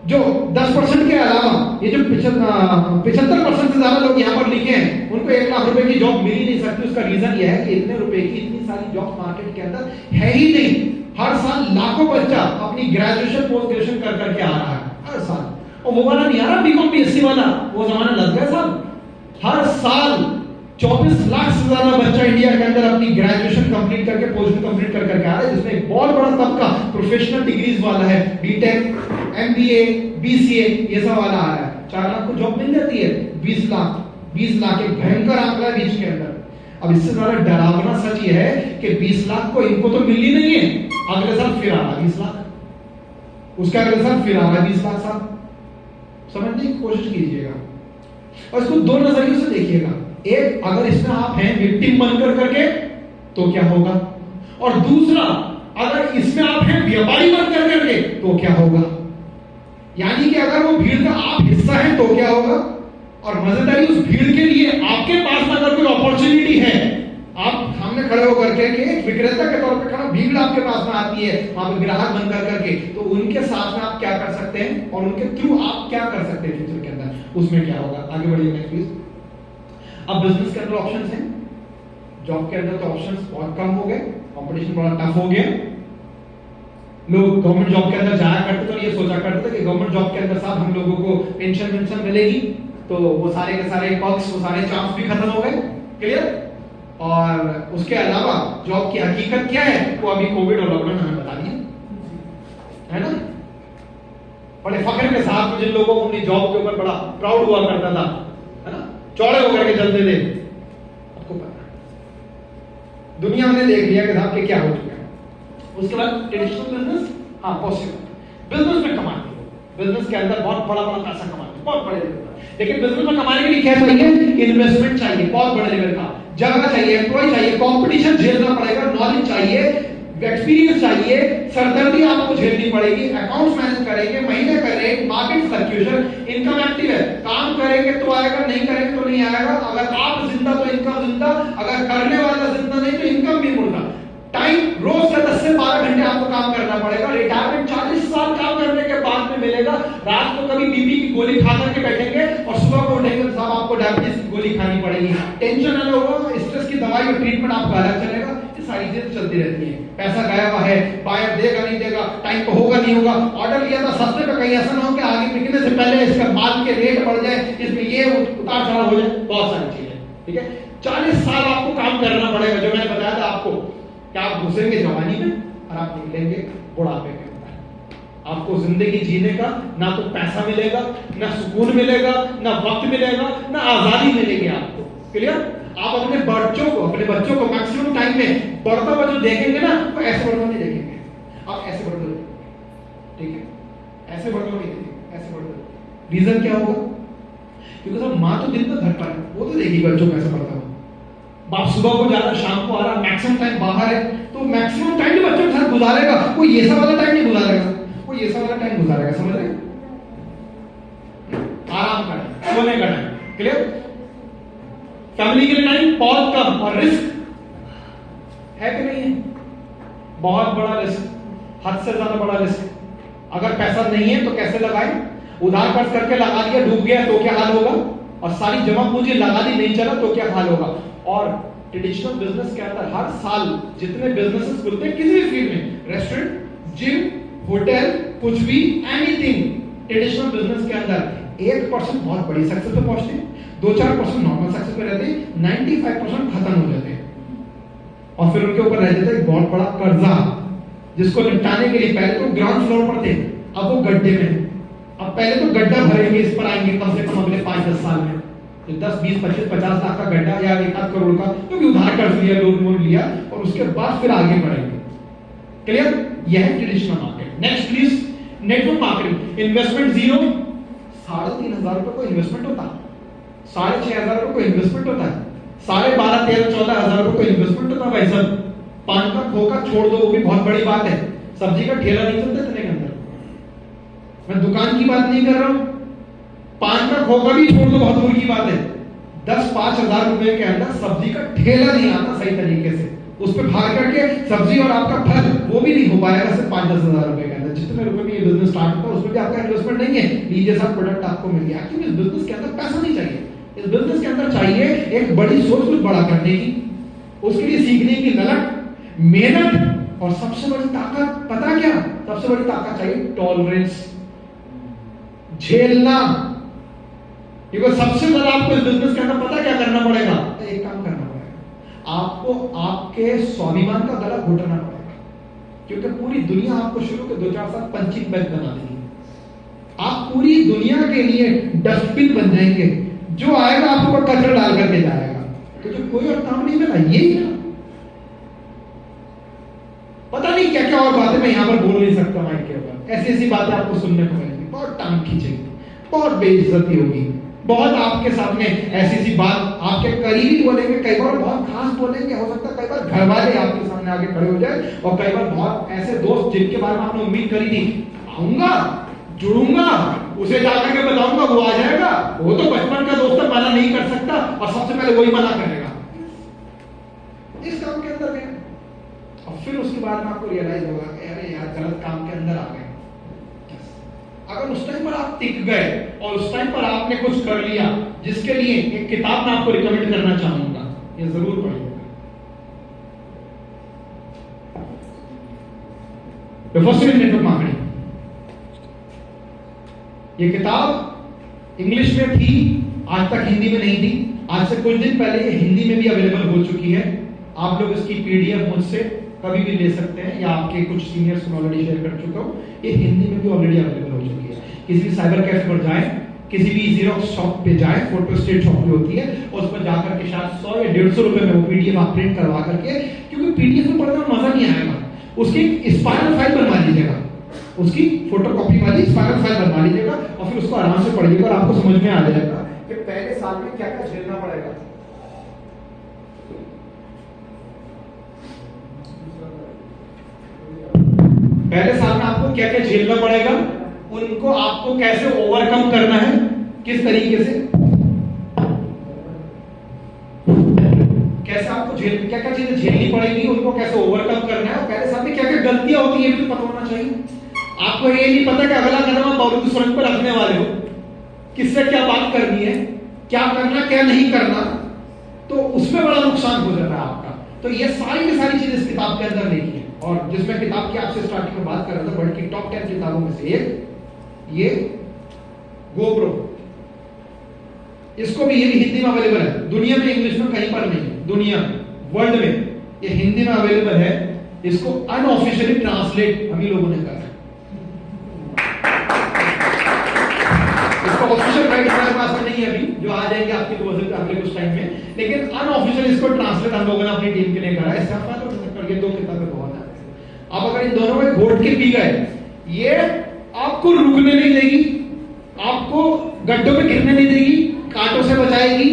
जो 10% के अलावा ये जो 75% से ज्यादा लोग यहाँ पर लिखे हैं, उनको 1 लाख रुपए की जॉब मिल ही नहीं सकती। उसका रीजन यह है कि इतने रुपए की इतनी सारी जॉब मार्केट के अंदर है ही नहीं। हर साल लाखों बच्चा अपनी ग्रेजुएशन, पोस्ट ग्रेजुएशन कर करके आ रहा है हर साल। और वो वाला नहीं आ रहा बीकॉम बीएससी वाला, वो जमाना लग गया साहब। हर साल 24 लाख से ज्यादा बच्चा इंडिया के अंदर अपनी ग्रेजुएशन कंप्लीट करके, पोस्ट कंप्लीट कर करके आ रहा है, जिसमें एक बहुत बड़ा तबका प्रोफेशनल डिग्रीज वाला है, बीटेक, एमबीए, बीसीए, ये सब वाला आ रहा है। 4 लाख को जॉब मिल जाती है, 20 लाख एक भयंकर आंकड़ा है बीच के अंदर। अब इससे ज्यादा डरावना सच ये है कि 20 लाख को इनको तो मिलनी नहीं है, अगले साल फिर आ रहा 20 लाख, उसके अगले साल फिर आ रहा 20 लाख। साहब समझने की कोशिश कीजिएगा और इसको दो नजरियों से देखिएगा। एक, अगर इसमें आप हैं विक्टिम बनकर करके तो क्या होगा, और दूसरा, अगर इसमें आप हैं व्यापारी बनकर करके तो क्या होगा। यानी कि अगर वो भीड़ का आप हिस्सा हैं तो क्या होगा, और मजेदारी उस भीड़ के लिए आपके पास अगर कोई अपॉर्चुनिटी है, आप सामने खड़े होकर के एक विक्रेता के तौर पे खड़ा, भीड़ आपके पास में आती है वहां पे ग्राहक बनकर करके, तो उनके साथ में आप क्या कर सकते हैं और उनके थ्रू आप क्या कर सकते हैं फ्यूचर के अंदर, उसमें क्या होगा। आगे बढ़िए नेक्स्ट प्लीज। अब बिजनेस के अंदर ऑप्शंस हैं, जॉब के अंदर तो ऑप्शंस बहुत कम हो गए, कंपटीशन बड़ा टफ हो गया। लोग गवर्नमेंट जॉब के अंदर जाया करते तो ये सोचा करते थे कि गवर्नमेंट जॉब के अंदर साहब हम लोगों को पेंशन मिलेगी, तो वो सारे के सारे पर्क्स, वो सारे चांस भी खत्म हो गए। क्लियर? और उसके अलावा जॉब की हकीकत क्या है वो अभी कोविड और लॉकडाउन हमें बता दिया है ना। बड़े फख्र के साथ जिन लोगों को अपनी जॉब के ऊपर बड़ा प्राउड हुआ करता था, है ना, चौड़े होकर के चलते थे, आपको पता है दुनिया ने देख लिया कि साहब के क्या हो चुका है। उसके बाद ट्रेडिशनल बिजनेस, हाँ पॉसिबल, बिजनेस में कमाते हो, बिजनेस के अंदर बहुत बड़ा पैसा कमाते हो, बहुत बड़े लेवल का। लेकिन बिजनेस में कमाने के लिए क्या चाहिए? इन्वेस्टमेंट चाहिए, बहुत बड़े लेवल का, जगह चाहिए, एम्प्लॉय चाहिए, कंपटीशन झेलना पड़ेगा, नॉलेज चाहिए, एक्सपीरियंस चाहिए, सरदर्दी आपको झेलनी पड़ेगी, अकाउंट्स मैनेज करेंगे, महीने का rate, market circulation, income active है, काम करेंगे तो आएगा, नहीं करेंगे तो नहीं आएगा। अगर आप जिंदा तो इनकम जिंदा, अगर करने वाला जिंदा नहीं तो इनकम भी मुर्दा। टाइम रोज का 10 से 12 घंटे आपको काम करना पड़ेगा। रिटायरमेंट 40 साल काम करने के बाद में मिलेगा। रात को कभी बीपी की गोली खा करके बैठेंगे और सुबह को उठेंगे तो साहब आपको डायबिटीज की गोली खानी पड़ेगी। टेंशन अलग होगा, स्ट्रेस की दवाई और ट्रीटमेंट आपका अलग चलेगा। ये सारी चीजें चलती रहती है। पैसा गया हुआ है, बायर देगा नहीं देगा, टाइम पे होगा नहीं होगा, ऑर्डर लिया था सस्ते पे, कहीं ऐसा ना हो कि आगे बिकने से पहले इसका माल के रेट बढ़ जाए, इसमें ये उतार चढ़ाव हो जाए, बहुत सारी चीजें। ठीक है, 40 साल आपको काम करना पड़ेगा, जो मैंने बताया था आपको, क्या आप घुसेंगे जवानी में और आप निकलेंगे बुढ़ापे के अंदर। आपको जिंदगी जीने का ना तो पैसा मिलेगा, ना सुकून मिलेगा, ना वक्त मिलेगा, ना आजादी मिलेगी आपको। क्लियर? आप अपने बच्चों को मैक्सिमम टाइम में बढ़ता हुआ जो देखेंगे ना, तो ऐसे बढ़ता नहीं देखेंगे, आप ऐसे बढ़ते हुए, ठीक है, ऐसे बढ़ता नहीं देखेंगे, ऐसे बढ़ते। रीजन क्या होगा? क्योंकि सब माँ तो दिन में घर पर है, वो तो देखेगी बच्चों को ऐसे बढ़ता हुआ। बाप सुबह को जा रहा, शाम को आ रहा, मैक्सिमम टाइम बाहर है, तो मैक्सिमम टाइम जो बच्चों के साथ गुजारेगा, कोई ये सब वाला टाइम नहीं गुजारेगा, कोई ये सब वाला टाइम गुजारेगा। समझ रहे? आराम का टाइम, सोने का टाइम। क्लियर? फैमिली के लिए टाइम बहुत कम, और रिस्क है कि नहीं है? बहुत बड़ा रिस्क, हद से ज्यादा बड़ा रिस्क। अगर पैसा नहीं है तो कैसे लगाए? उधार कर्ज करके लगा दिया, डूब गया तो क्या हाल होगा? और सारी जमा पूंजी लगा दी, नहीं चला तो क्या हाल होगा? और ट्रेडिशनल बिजनेस के अंदर हर साल जितने बिजनेसेस खुलते हैं किसी भी फील्ड में, रेस्टोरेंट, जिम, होटल, कुछ भी, एनीथिंग, ट्रेडिशनल बिजनेस के अंदर 1% बहुत बड़ी सक्सेस पे पहुंचते हैं, 2-4% नॉर्मल सक्सेस पे रहते हैं, 95% खत्म हो जाते हैं। और फिर उनके ऊपर रह जाता है एक बहुत बड़ा कर्जा, जिसको निपटाने के लिए पहले तो ग्राउंड फ्लोर पर थे, अब वो गड्ढे में। अब पहले तो गड्ढा भरेंगे, इस पर आएंगे कम से कम अगले 5-10 साल में, 10, 20, 25, 50 लाख का गड्ढा या 1-8 करोड़ का, क्योंकि उधार कर्ज लिया, लोन लिया, और उसके बाद फिर आगे बढ़ेंगे। क्लियर? यह है traditional market. Next please, network marketing. Investment zero, 3,500 रुपए को इन्वेस्टमेंट होता है, 6,500 रुपए को इन्वेस्टमेंट होता है, 12,500, 13,000, 14,000 रुपए को इन्वेस्टमेंट होता है। भाई साहब, पान का खोखा छोड़ दो, वो भी बहुत बड़ी बात है, सब्जी का ठेला नहीं चलता इतने के अंदर, मैं दुकान की बात नहीं कर रहा हूं, पान का खोखा भी छोड़ दो, बहुत दूर की बात है। 10-5 हजार रुपए के अंदर सब्जी का ठेला नहीं आता सही तरीके से, उस पर भाग करके सब्जी और आपका फल वो भी नहीं हो पाएगा सिर्फ 5-10 हजार रुपए के अंदर। जितने रुपए में ये बिजनेस स्टार्ट होता है उसमें भी आपका इन्वेस्टमेंट नहीं है, लीजिए साहब प्रोडक्ट आपको मिल गया। क्योंकि इस बिजनेस के अंदर पैसा नहीं चाहिए, इस बिजनेस के अंदर चाहिए एक बड़ी सोच, कुछ बड़ा करने की, उसके लिए सीखने की ललक, मेहनत, और सबसे बड़ी ताकत पता क्या, सबसे बड़ी ताकत चाहिए टॉलरेंस, झेलना। क्योंकि सबसे ज्यादा आपको इस बिजनेस के अंदर पता क्या करना पड़ेगा, तो एक काम करना पड़ेगा, आपको आपके स्वाभिमान का गला घोटना पड़ेगा। क्योंकि पूरी दुनिया आपको शुरू के 2-4 साल पंचिंग बैग बना देगी, आप पूरी दुनिया के लिए डस्टबिन बन जाएंगे, जो आएगा आपको कचरा डाल करके जाएगा। तो जो कोई और काम नहीं मिला यही है, पता नहीं क्या क्या और बातें मैं यहां पर बोल नहीं सकता माइक के ऊपर, ऐसी ऐसी बातें आपको सुनने को मिलेगी, बहुत टांग खींचेगी, बहुत बेइज्जती होगी, बहुत आपके सामने ऐसी सी बात आपके करीबी बोलेंगे, कई बार बहुत खास बोलेंगे, हो सकता है कई बार घर वाले आपके सामने आगे खड़े हो जाए, और कई बार बहुत ऐसे दोस्त जिनके बारे में आपने उम्मीद करी थी, आऊंगा जुड़ूंगा उसे जाकर के बताऊंगा वो आ जाएगा, वो तो बचपन का दोस्त मना नहीं कर सकता, और सबसे पहले वही मना करेगा इस काम के अंदर में। और फिर उसके बाद में आपको रियलाइज होगा कि अरे यार गलत काम के अंदर आ गए। अगर उस टाइम पर आप टिक गए और उस टाइम पर आपने कुछ कर लिया, जिसके लिए एक किताब मैं आपको रिकमेंड करना चाहूंगा, ये जरूर पढ़िएगा, द फर्स्ट नेटवर्क मार्केटिंग। ये किताब इंग्लिश में थी, आज तक हिंदी में नहीं थी, आज से कुछ दिन पहले ये हिंदी में भी अवेलेबल हो चुकी है। आप लोग इसकी पीडीएफ मुझसे कभी भी ले सकते हैं, या आपके कुछ सीनियर्स को ऑलरेडी शेयर कर चुका हूं, ये हिंदी में भी ऑलरेडी अवेलेबल हो चुकी है। किसी भी साइबर कैफे पर जाएं, किसी भी जीरोक्स शॉप पे जाएं, फोटो स्टेट शॉप भी होती है, और उस पर जाकर के शायद 100 या 150 रुपए में वो पीडीएफ आप प्रिंट करवा करके, क्योंकि पीडीएफ में पढ़ने में मजा नहीं आएगा, उसकी स्पाइरल फाइल बनवा लीजिएगा, उसकी फोटोकॉपी वाली स्पाइरल फाइल बनवा लीजिएगा, और फिर उसको आराम से पढ़िएगा और आपको समझ में आ जाएगा कि पहले साल में क्या क्या झेलना पड़ेगा। पहले साल में आपको क्या क्या झेलना पड़ेगा, उनको आपको कैसे ओवरकम करना है, किस तरीके से, कैसे आपको क्या क्या चीजें झेलनी पड़ेगी, उनको कैसे ओवरकम करना है, और पहले साल में क्या क्या गलतियां होती है भी तो पता होना चाहिए। आपको ये नहीं पता कि अगला कदम आप बारूद की सुरंग पर रखने वाले हो, किससे क्या बात करनी है, क्या करना क्या नहीं करना, तो उसमें बड़ा नुकसान हो जाता है आपका। तो ये सारी की सारी चीजें इस किताब के अंदर लिखी है, और जिसमें किताब की आपसे स्टार्टिंग में बात कर रहा था, वर्ल्ड की टॉप 10 किताबों में से एक ये गोप्रो, इसको भी ये भी हिंदी में अवेलेबल है, दुनिया में इंग्लिश में कहीं पर नहीं है, दुनिया वर्ल्ड में ये हिंदी में अवेलेबल है। इसको अनऑफिशियली ट्रांसलेट हम ही लोगों ने करा है, इसका ऑफिशियल राइट हमारे पास में नहीं है अभी, जो आ जाएंगे आपकी तो अगले कुछ टाइम में, लेकिन अनऑफिशियल इसको ट्रांसलेट हम लोगों ने अपनी टीम के लिए करा है। ये 2 किताबें बहुत है, आप अगर इन दोनों में घोट के पी गए, ये आपको रुकने नहीं देगी, आपको गड्ढों में गिरने नहीं देगी, कांटों से बचाएगी,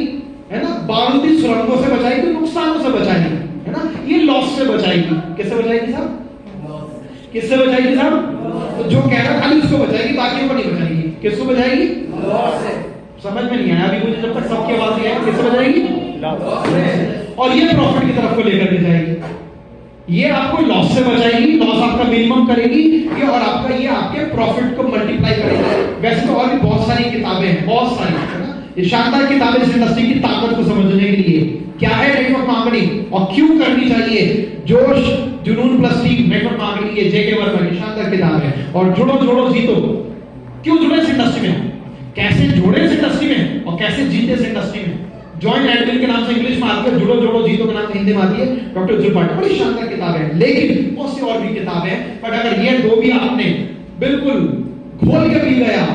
है ना, बारूदी सुरंगों से बचाएगी, नुकसानों से बचाएगी, है ना, ये लॉस से बचाएगी। किससे बचाएगी साहब, किससे बचाएगी साहब, तो जो कह रहा खाली उसको बचाएगी, बाकी को नहीं बचाएगी। किसको बचाएगी, लॉस से। समझ में नहीं आया अभी मुझे, जब तक सबकी आवाज नहीं आई, किससे बचाएगी, लॉस से। और ये प्रॉफिट की तरफ को लेकर के जाएगी, ये आपको लॉस से बचाएगी, लॉस आपका मिनिमम करेगी, ये और आपका ये आपके प्रॉफिट को मल्टीप्लाई करेगी। वैसे तो और भी बहुत सारी किताबें हैं, बहुत सारी, है ना, ये शानदार किताबें इस इंडस्ट्री की ताकत को समझने के लिए, क्या है नेटवर्क मार्केटिंग और क्यों करनी चाहिए, जोश जुनून प्लस टीम नेटवर्क मार्केटिंग, ये जेके वर्मा की शानदार किताब है। और जुड़ो जोड़ो जीतो, क्यों जुड़े इस इंडस्ट्री में, कैसे जुड़े इस इंडस्ट्री में, और कैसे जीते इस इंडस्ट्री में। जॉइंट एडमिन के नाम से इंग्लिश में आती है, जुड़ो जोड़ो जीतो के नाम से हिंदी में आती है, डॉक्टर जुल्फाट, बड़ी शानदार किताब है। लेकिन बहुत सी और भी किताबें हैं, बट अगर ये 2 भी आपने बिल्कुल खोल के पी गया,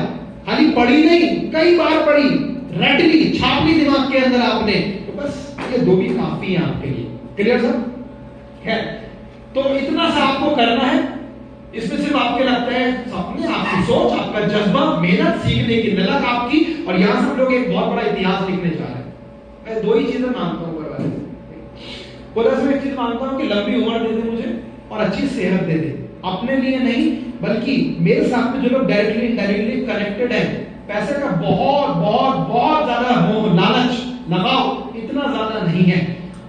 खाली पढ़ी नहीं, कई बार पढ़ी, रट ली, छाप ली दिमाग के अंदर आपने, तो बस ये 2 भी काफी है आपके लिए। Clear sir? खैर, तो इतना सा आपको करना है, इसमें सिर्फ आपके लगता है सपने, आपकी सोच, आपका जज्बा, मेहनत, सीखने की ललक आपकी, और यहां से हम लोग एक बहुत बड़ा इतिहास लिखने जा रहे हैं। मैं 2 ही चीजें मांगता हूं, बोला मैं एक चीज मांगता हूं कि लंबी उम्र दे दे मुझे, और अच्छी सेहत दे दे, अपने लिए नहीं बल्कि मेरे साथ में जो लोग डायरेक्टली इनडायरेक्टली कनेक्टेड है, पैसे का बहुत बहुत बहुत ज्यादा मोह लालच लगाव इतना ज्यादा नहीं है,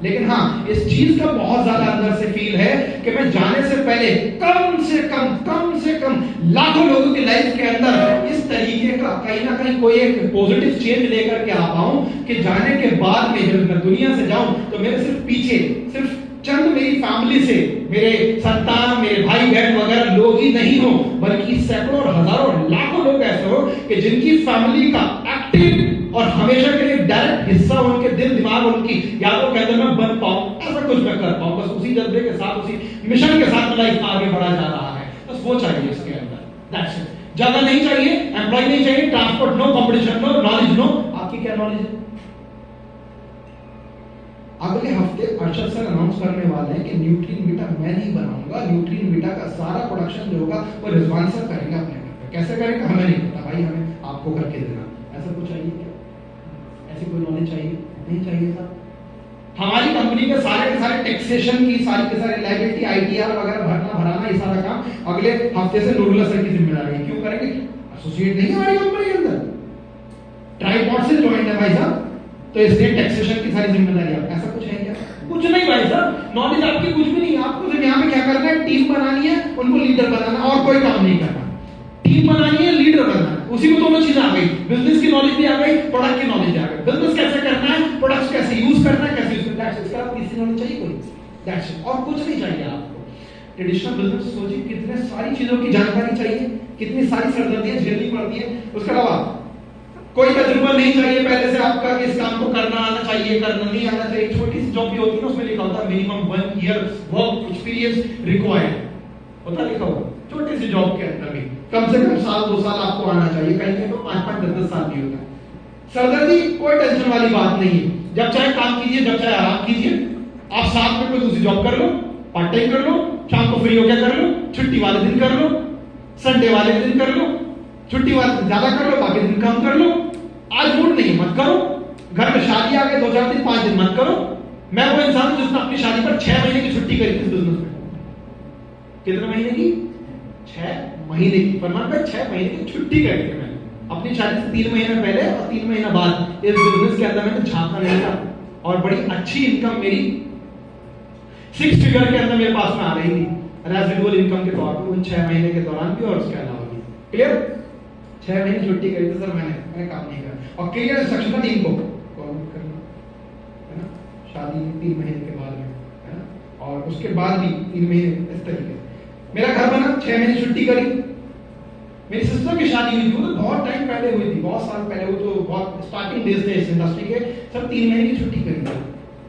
लेकिन हाँ इस चीज का बहुत ज्यादा अंदर से फील है कि मैं जाने से पहले कम से कम लाखों लोगों की लाइफ के अंदर इस तरीके का कहीं ना कहीं कोई एक पॉजिटिव चेंज लेकर के आ पाऊं कि जाने के बाद में जब मैं दुनिया से जाऊं तो मेरे सिर्फ पीछे सिर्फ चंद मेरी फैमिली से मेरे संतान, मेरे भाई बहन वगैरह लोग ही नहीं हो, बल्कि सैकड़ों और हजारों लाखों लोग ऐसे हो कि जिनकी फैमिली का एक्टिव और हमेशा के लिए डायरेक्ट हिस्सा उनके दिल दिमाग उनकी यादों के अंदर मैं बन पाऊं, ऐसा कुछ मैं कर पाऊं। बस उसी जज्बे के साथ, उसी मिशन के साथ लाइफ में आगे बढ़ा जा रहा है, बस वो चाहिए इसके अंदर। That's it. ज्यादा नहीं चाहिए, एम्प्लॉय नहीं चाहिए, transport no, competition no, knowledge no. आपकी क्या नॉलेज है? अगले हफ्ते अर्शद सर अनाउंस करने वाले हैं कि न्यूट्रीन वीटा मैं नहीं बनाऊंगा, न्यूट्रीन वीटा का सारा प्रोडक्शन जो होगा वो रिजवान सर करेंगे अपने घर पे। कैसे करेंगे हमें नहीं पता भाई, हमें आपको करके देना। ऐसा कुछ चाहिए क्या? ऐसी कोई नॉलेज चाहिए? नहीं चाहिए साहब। हमारी कंपनी के सारे टैक्सेशन की सारी के सारे लायबिलिटी, आईटीआर वगैरह भराना ये सारा काम अगले हफ्ते से नूरुल्लाह सर की जिम्मेदारी है। क्यों करेंगे? एसोसिएट नहीं है हमारी कंपनी के अंदर, ट्राइपॉड से ज्वाइन है भाई साहब, तो इसलिए टैक्सेशन की सारी जिम्मेदारी है। ऐसा कुछ है क्या? कुछ नहीं भाई साहब, नॉलेज आपकी कुछ भी नहीं। आपको सिर्फ यहाँ पे क्या करना है, टीम बनानी है, उनको लीडर बनाना, और कोई काम नहीं करना। टीम बनानी है, लीडर बनाना है, उसी में दोनों चीजें आ गई। बिजनेस की नॉलेज भी आ गई, प्रोडक्ट की नॉलेज आ गई। बिजनेस कैसे करना है, प्रोडक्ट्स कैसे यूज करना है, कैसे यूज करना है, इसका तीसरी नॉलेज चाहिए कोई? That's it. और कुछ नहीं चाहिए आपको। ट्रेडिशनल बिजनेस सोचिए कितने सारी चीजों की जानकारी चाहिए, कितनी सारी सरदर्दियां झेलनी पड़ती है। उसके अलावा कोई तजुर्बा नहीं चाहिए पहले से आपका कि इस काम को करना आना चाहिए, करना नहीं आना चाहिए। छोटी सी जॉब भी होती है ना, उसमें लिखा होता है minimum 1 year work experience required, होता लिखा हुआ। छोटी सी जॉब के अंदर भी कम से कम 1-2 साल आपको आना चाहिए, कहीं तो 5-5, 10-10 साल भी होता है। सरदर्दी कोई टेंशन वाली बात नहीं है। जब चाहे काम कीजिए, जब चाहे आराम कीजिए। आप साथ में कोई दूसरी जॉब कर लो, पार्ट टाइम कर लो, शाम को फ्री होकर कर लो, छुट्टी वाले दिन कर लो, संडे वाले दिन कर लो, छुट्टी वाले दिन ज्यादा कर लो, बाकी दिन कम कर लो। आज मूड नहीं मत करो, घर में शादी आ गई 2-4 दिन 5 दिन मत करो। मैं वो इंसान हूं जिसने अपनी शादी पर 6 महीने की छुट्टी करी थी बिजनेस में। कितने महीने की? 6 महीने की। फरमान भाई 6 महीने की छुट्टी करी थी मैंने अपनी शादी से 3 महीने पहले और 3 महीने बाद। इस बिजनेस के अंदर मैंने झांका नहीं था और बड़ी अच्छी इनकम मेरी 6 फिगर के अंदर मेरे पास में आ रही थी रेजिडुअल इनकम के तौर पर उन 6 महीने के दौरान भी और उसके अलावा भी। क्लियर? 6 महीने छुट्टी करी थी सर मैंने काम नहीं करा। और क्लियर इंस्ट्रक्शन था टीम को कॉल करना, है ना, शादी 3 महीने के बाद में, है ना, और उसके बाद भी 3 महीने इस तरीके से। मेरा घर बना, 6 महीने छुट्टी करी। मेरी सिस्टर की शादी हुई थी, वो तो बहुत टाइम पहले हुई थी, बहुत साल पहले, वो तो बहुत स्टार्टिंग डेज थे इस इंडस्ट्री के। सर 3 महीने की छुट्टी करी थी।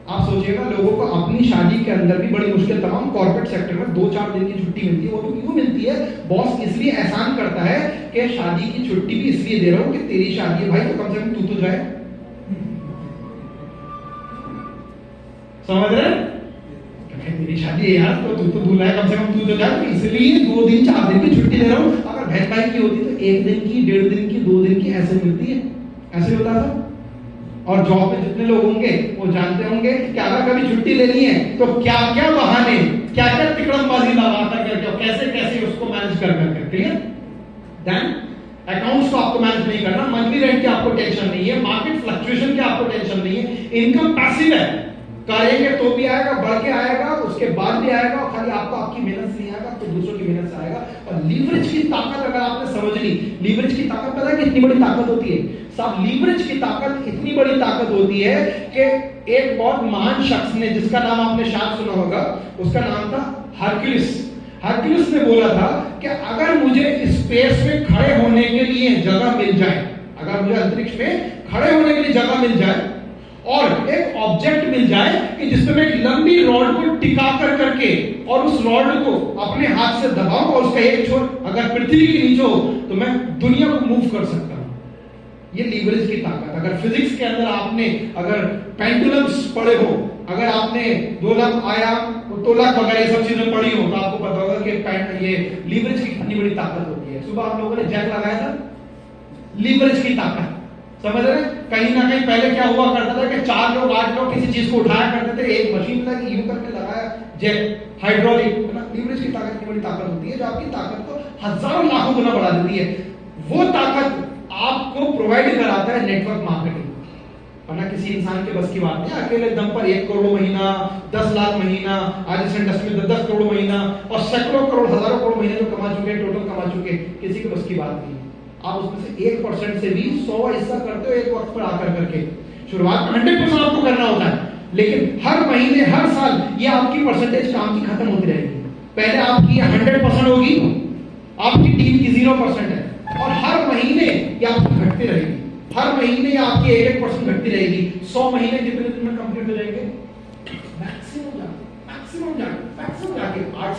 आप सोचिएगा लोगों को अपनी शादी के अंदर भी बड़ी मुश्किल, तमाम कॉर्पोरेट सेक्टर में 2-4 दिन की छुट्टी मिलती है। वो तो क्यों मिलती है? बॉस इसलिए एहसान करता है कि शादी की छुट्टी भी इसलिए दे रहा हूं कि तेरी शादी है भाई, तो कम से कम तू तो जाए। समझ रहे? मेरी शादी है यार, तो तू तो दूल्हा है, कम से कम तू तो जाए, तो इसलिए 2 दिन 4 दिन की छुट्टी दे रहा हूं। अगर बहन भाई की होती तो 1 दिन की, 1.5 दिन की, 2 दिन की ऐसे मिलती है, ऐसे होता था। और जॉब में जितने लोग होंगे वो जानते होंगे कि अगर कभी छुट्टी लेनी है तो क्या क्या बहाने, क्या क्या तिकड़मबाजी लगा करके, कैसे कैसे उसको मैनेज कर करके। क्लियर? देन अकाउंट्स को आपको मैनेज नहीं करना, मंथली रेंट की आपको टेंशन नहीं है, मार्केट फ्लक्चुएशन की आपको टेंशन नहीं है, इनकम पैसिव है, करेंगे तो भी आएगा, बढ़ के आएगा, उसके बाद भी आएगा, और खाली आपको आपकी मेहनत से नहीं आएगा तो दूसरों की मेहनत से आएगा। और लीवरेज की ताकत अगर आपने समझ ली, लीवरेज की ताकत पता है कितनी बड़ी ताकत होती है साहब? लीवरेज की ताकत इतनी बड़ी ताकत होती है कि एक बहुत महान शख्स ने, जिसका नाम आपने शायद सुना होगा, उसका नाम था हरक्यूलिस। हरक्यूलिस ने बोला था कि अगर मुझे स्पेस में खड़े होने के लिए जगह मिल जाए, अगर मुझे अंतरिक्ष में खड़े होने के लिए जगह मिल जाए और एक ऑब्जेक्ट मिल जाए कि जिसमें मैं एक लंबी रॉड को टिका कर करके और उस रॉड को अपने हाथ से दबाऊं और उसका एक छोर अगर पृथ्वी के नीचे हो तो मैं दुनिया को मूव कर सकता हूं। ये लीवरेज की ताकत। अगर फिजिक्स के अंदर आपने अगर पेंडुलम्स पढ़े हो, अगर आपने दोलक, आयाम, तोलक वगैरह ये सब चीजें पढ़ी हो तो आपको पता होगा कि ये लीवरेज की कितनी बड़ी ताकत होती है। सुबह आप लोगों ने जैक लगाया था, लीवरेज की ताकत। समझ रहे हैं? कहीं ना कहीं पहले क्या हुआ करता था कि 4 लोग 8 लोग किसी चीज को उठाया करते थे, एक मशीन लगी यूं करके लगाया, जेट हाइड्रोलिक, लीवरेज की ताकत की बड़ी ताकत होती है जो आपकी ताकत को हजारों लाखों गुना बढ़ा देती है। वो ताकत आपको प्रोवाइड कराता है नेटवर्क मार्केटिंग, वरना किसी इंसान के बस की बात नहीं। अकेले दम पर 1 करोड़ महीना, 10 लाख महीना, आज इस इंडस्ट्री में 10 करोड़ महीना और सैकड़ों करोड़ हजारों करोड़ महीने जो कमा चुके, टोटल कमा चुके, किसी के बस की बात नहीं। आप उसमें से 1% से भी 100 हिस्सा करते हो एक वक्त पर आकर करके। शुरुआत में 100% आपको करना होता है, लेकिन हर महीने हर साल ये आपकी परसेंटेज काम की खत्म होती रहेगी। पहले आपकी 100% होगी, आपकी टीम की 0% है, और हर महीने ये आपकी घटती रहेगी। हर महीने ये आपकी 1% घटती रहेगी। 100 महीने कितने दिन में कंप्लीट हो जाएंगे? मैक्सिमम जाके 8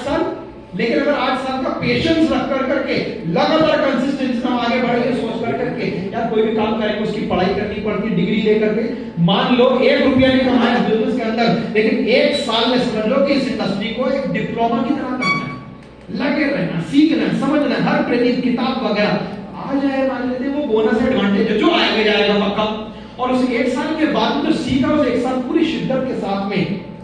साल। लेकिन अगर 8 साल का पेशेंस रख कर करके लगातार कंसिस्टेंसी में आगे बढ़ेंगे, सोच कर करके यार कोई भी काम करेंगे उसकी पढ़ाई करनी पड़ती, डिग्री लेकर के, मान लो 1 रुपया नहीं कमाया बिजनेस के अंदर, लेकिन 1 साल में समझ लो कि इस इंडस्ट्री को एक डिप्लोमा की तरह करना है, लगे रहना, सीखना, समझना, हर प्रेरित किताब वगैरह आ जाए, मान लेते वो बोनस एडवांटेज जो आएगा जाएगा पक्का। और उस 1 साल के बाद में जो सीखा, उस 1 साल पूरी शिद्दत के साथ में,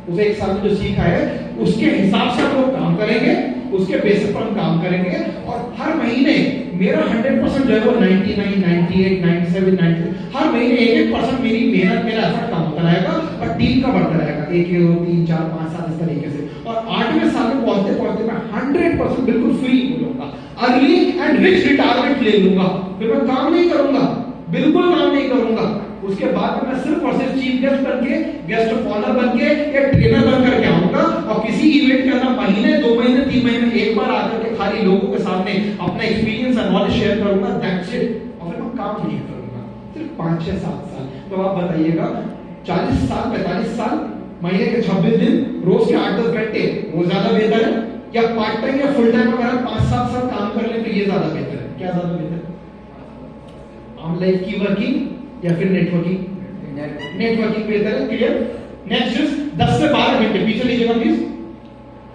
उस 1 साल में जो सीखा है उसके हिसाब से हम लोग काम करेंगे, उसके बेसिस पर हम काम करेंगे। और हर महीने मेरा 100% जो है वो 99, 98, 97, 90 हर महीने 1% मेरी मेहनत, मेरा एफर्ट काम होता रहेगा और टीम का बढ़ता रहेगा, 1, 2, 3, 4, 5 साल इस तरीके से। और 8वें साल में पहुंचते पहुंचते मैं 100% बिल्कुल फ्री हो लूंगा, अर्ली एंड रिच रिटायरमेंट ले लूंगा, फिर मैं काम नहीं करूंगा, बिल्कुल काम नहीं करूंगा। उसके बाद में मैं सिर्फ और सिर्फ चीफ गेस्ट बनके, गेस्ट ऑफ ऑनर बनके या ट्रेनर बनकर के आऊंगा, और किसी इवेंट के अंदर महीने, 2 महीने, 3 महीने एक बार आकर के खाली लोगों के सामने अपना एक्सपीरियंस और नॉलेज शेयर करूंगा, दैट्स इट। और फिर मैं काम नहीं करूंगा सिर्फ 5, 6, 7 साल। तो आप बताइएगा 40 साल, 45 साल, महीने के 26 दिन, रोज के 8-10 घंटे, वो ज्यादा बेहतर है या पार्ट टाइम या फुल टाइम अगर 5-7 साल काम कर ले तो ये ज्यादा बेहतर है? क्या ज्यादा बेहतर है? आम लाइफ की वर्किंग या फिर नेटवर्किंग? नेटवर्किंग बेहतर है। क्लियर? नेक्स्ट इज 10 से 12 घंटे, पीछे लीजिएगा प्लीज।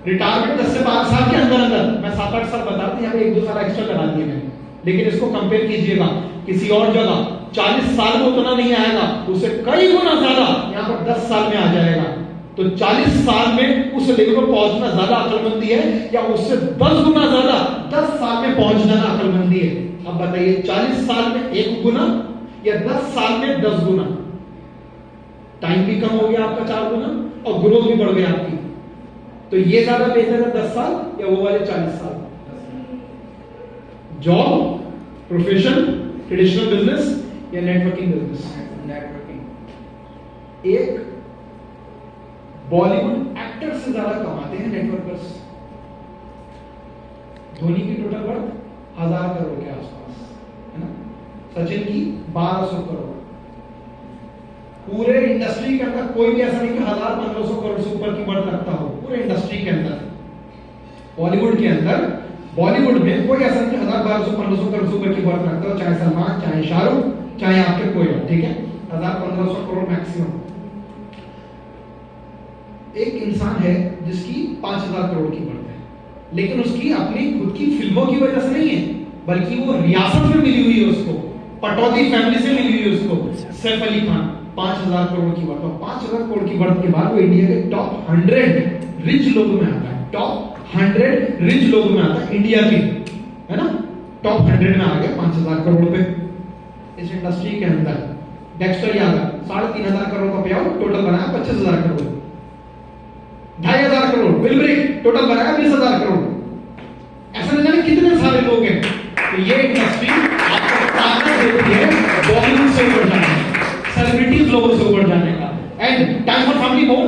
रिटायरमेंट 10 से 12 साल के अंदर अंदर, मैं 7-8 साल बता रहा हूं, यहाँ पे 1-2 साल एक्स्ट्रा लगा दिए मैंने, लेकिन इसको कंपेयर कीजिएगा किसी और जगह, 40 साल में उतना नहीं आएगा, उससे कई गुना ज्यादा यहाँ पर 10 साल में आ जाएगा। तो 40 साल में उस लेवल पर पहुंचना ज्यादा अक्लमंदी है या उससे 10 गुना ज्यादा 10 साल में पहुंच जाना अक्लमंदी है? अब बताइए, 40 साल में 1 गुना या 10 साल में 10 गुना? टाइम भी कम हो गया आपका 4 गुना और ग्रोथ भी बढ़ गई आपकी। तो ये ज्यादा बेहतर है 10 साल या वो वाले 40 साल? जॉब, प्रोफेशन, ट्रेडिशनल बिजनेस या नेटवर्किंग बिजनेस? नेटवर्किंग। एक बॉलीवुड एक्टर से ज्यादा कमाते हैं नेटवर्कर्स। धोनी की टोटल वर्थ 1000 करोड़ के आसपास है ना, सचिन की 1200 करोड़। पूरे इंडस्ट्री के अंदर कोई भी ऐसा नहीं कि 1000-1500 करोड़ से ऊपर की वर्थ रखता हो पूरे इंडस्ट्री के अंदर। बॉलीवुड के अंदर, बॉलीवुड में कोई ऐसा नहीं 1000-1200-1500 करोड़ से ऊपर की वर्थ रखता हो, चाहे सलमान, चाहे शाहरुख, चाहे आपके कोई और, ठीक है? 1000-1500 करोड़ मैक्सिमम। एक इंसान है जिसकी 5000 करोड़ की वर्थ है, लेकिन उसकी अपनी खुद की फिल्मों की वजह से नहीं है, बल्कि वो रियासत में मिली हुई है उसको, पटौदी फैमिली से मिली हुई है उसको। सैफ अली खान 5000 करोड़ की वर्थ, और 5000 करोड़ की वर्थ के बाद वो इंडिया के टॉप 100 रिच लोगों में आता है। टॉप 100 रिच लोगों में आता है इंडिया के, है ना? टॉप 100 में आ गया 5000 करोड़ पे इस इंडस्ट्री के अंदर। डेक्स्टर यादव 3500 करोड़ का पे आउट टोटल बनाया 25000 crore. 2500 crore bill break total बनाया 20000 करोड़। ऐसा नहीं जाने कितने सारे लोग हैं। तो ये इंडस्ट्री आपको ताकत देती है बॉलीवुड से ऊपर जाने का, सेलिब्रिटीज लोगों से ऊपर जाने का। एंड टाइम फॉर फैमिली मोर,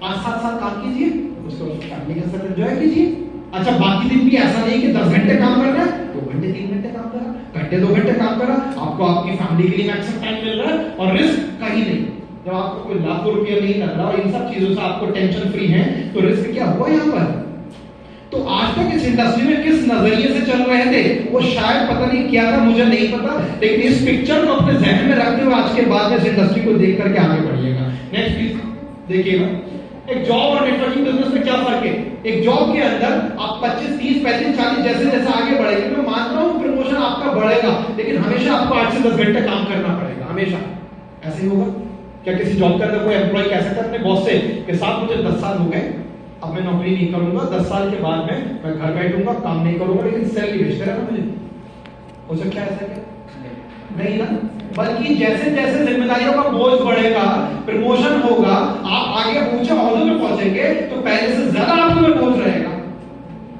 5-7 साल काम कीजिए, उसके बाद फैमिली के साथ एंजॉय कीजिए। अच्छा, बाकी दिन भी ऐसा नहीं कि 10 घंटे काम करना है, 2 घंटे 3 घंटे काम करा, घंटे 2 घंटे काम करा, आपको आपकी फैमिली के लिए मैक्सिमम टाइम मिल रहा है और रिस्क कहीं नहीं। जब आपको कोई लाखों रुपया नहीं लग रहा और इन सब चीजों से आपको टेंशन फ्री है, तो रिस्क क्या हुआ यहाँ पर? तो आज तक इस इंडस्ट्री में किस नजरिए से चल रहे थे वो शायद पता नहीं क्या था, मुझे नहीं पता, लेकिन इस पिक्चर को अपने जहन में रखते हुए आज के बाद में इस इंडस्ट्री को देख करके आगे बढ़िएगा। नेक्स्ट प्लीज देखिएगा, एक जॉब और नेटवर्किंग बिजनेस में क्या फर्क है? एक जॉब के अंदर आप 25, 30, 35, 40 जैसे जैसे आगे बढ़ेंगे, मैं मान रहा हूं प्रमोशन आपका बढ़ेगा, लेकिन लेकिन हमेशा आपको 8 से 10 घंटे काम करना पड़ेगा, हमेशा। ऐसे ही होगा क्या? किसी जॉब के अंदर कोई एम्प्लॉय कह सकता है अपने बॉस से कि साहब मुझे 10 साल हो गए, अब मैं नौकरी नहीं करूंगा, 10 साल के बाद में मैं घर बैठूंगा, काम नहीं करूंगा, लेकिन सैलरी भेजते रहना मुझे? हो सकता है ऐसा? क्या नहीं ना। बल्कि जैसे जैसे जिम्मेदारियों का बोझ बढ़ेगा, प्रमोशन होगा, आप आगे ऊंचे ओहदों में पहुंचेंगे, तो पहले से ज्यादा आप में बोझ रहेगा।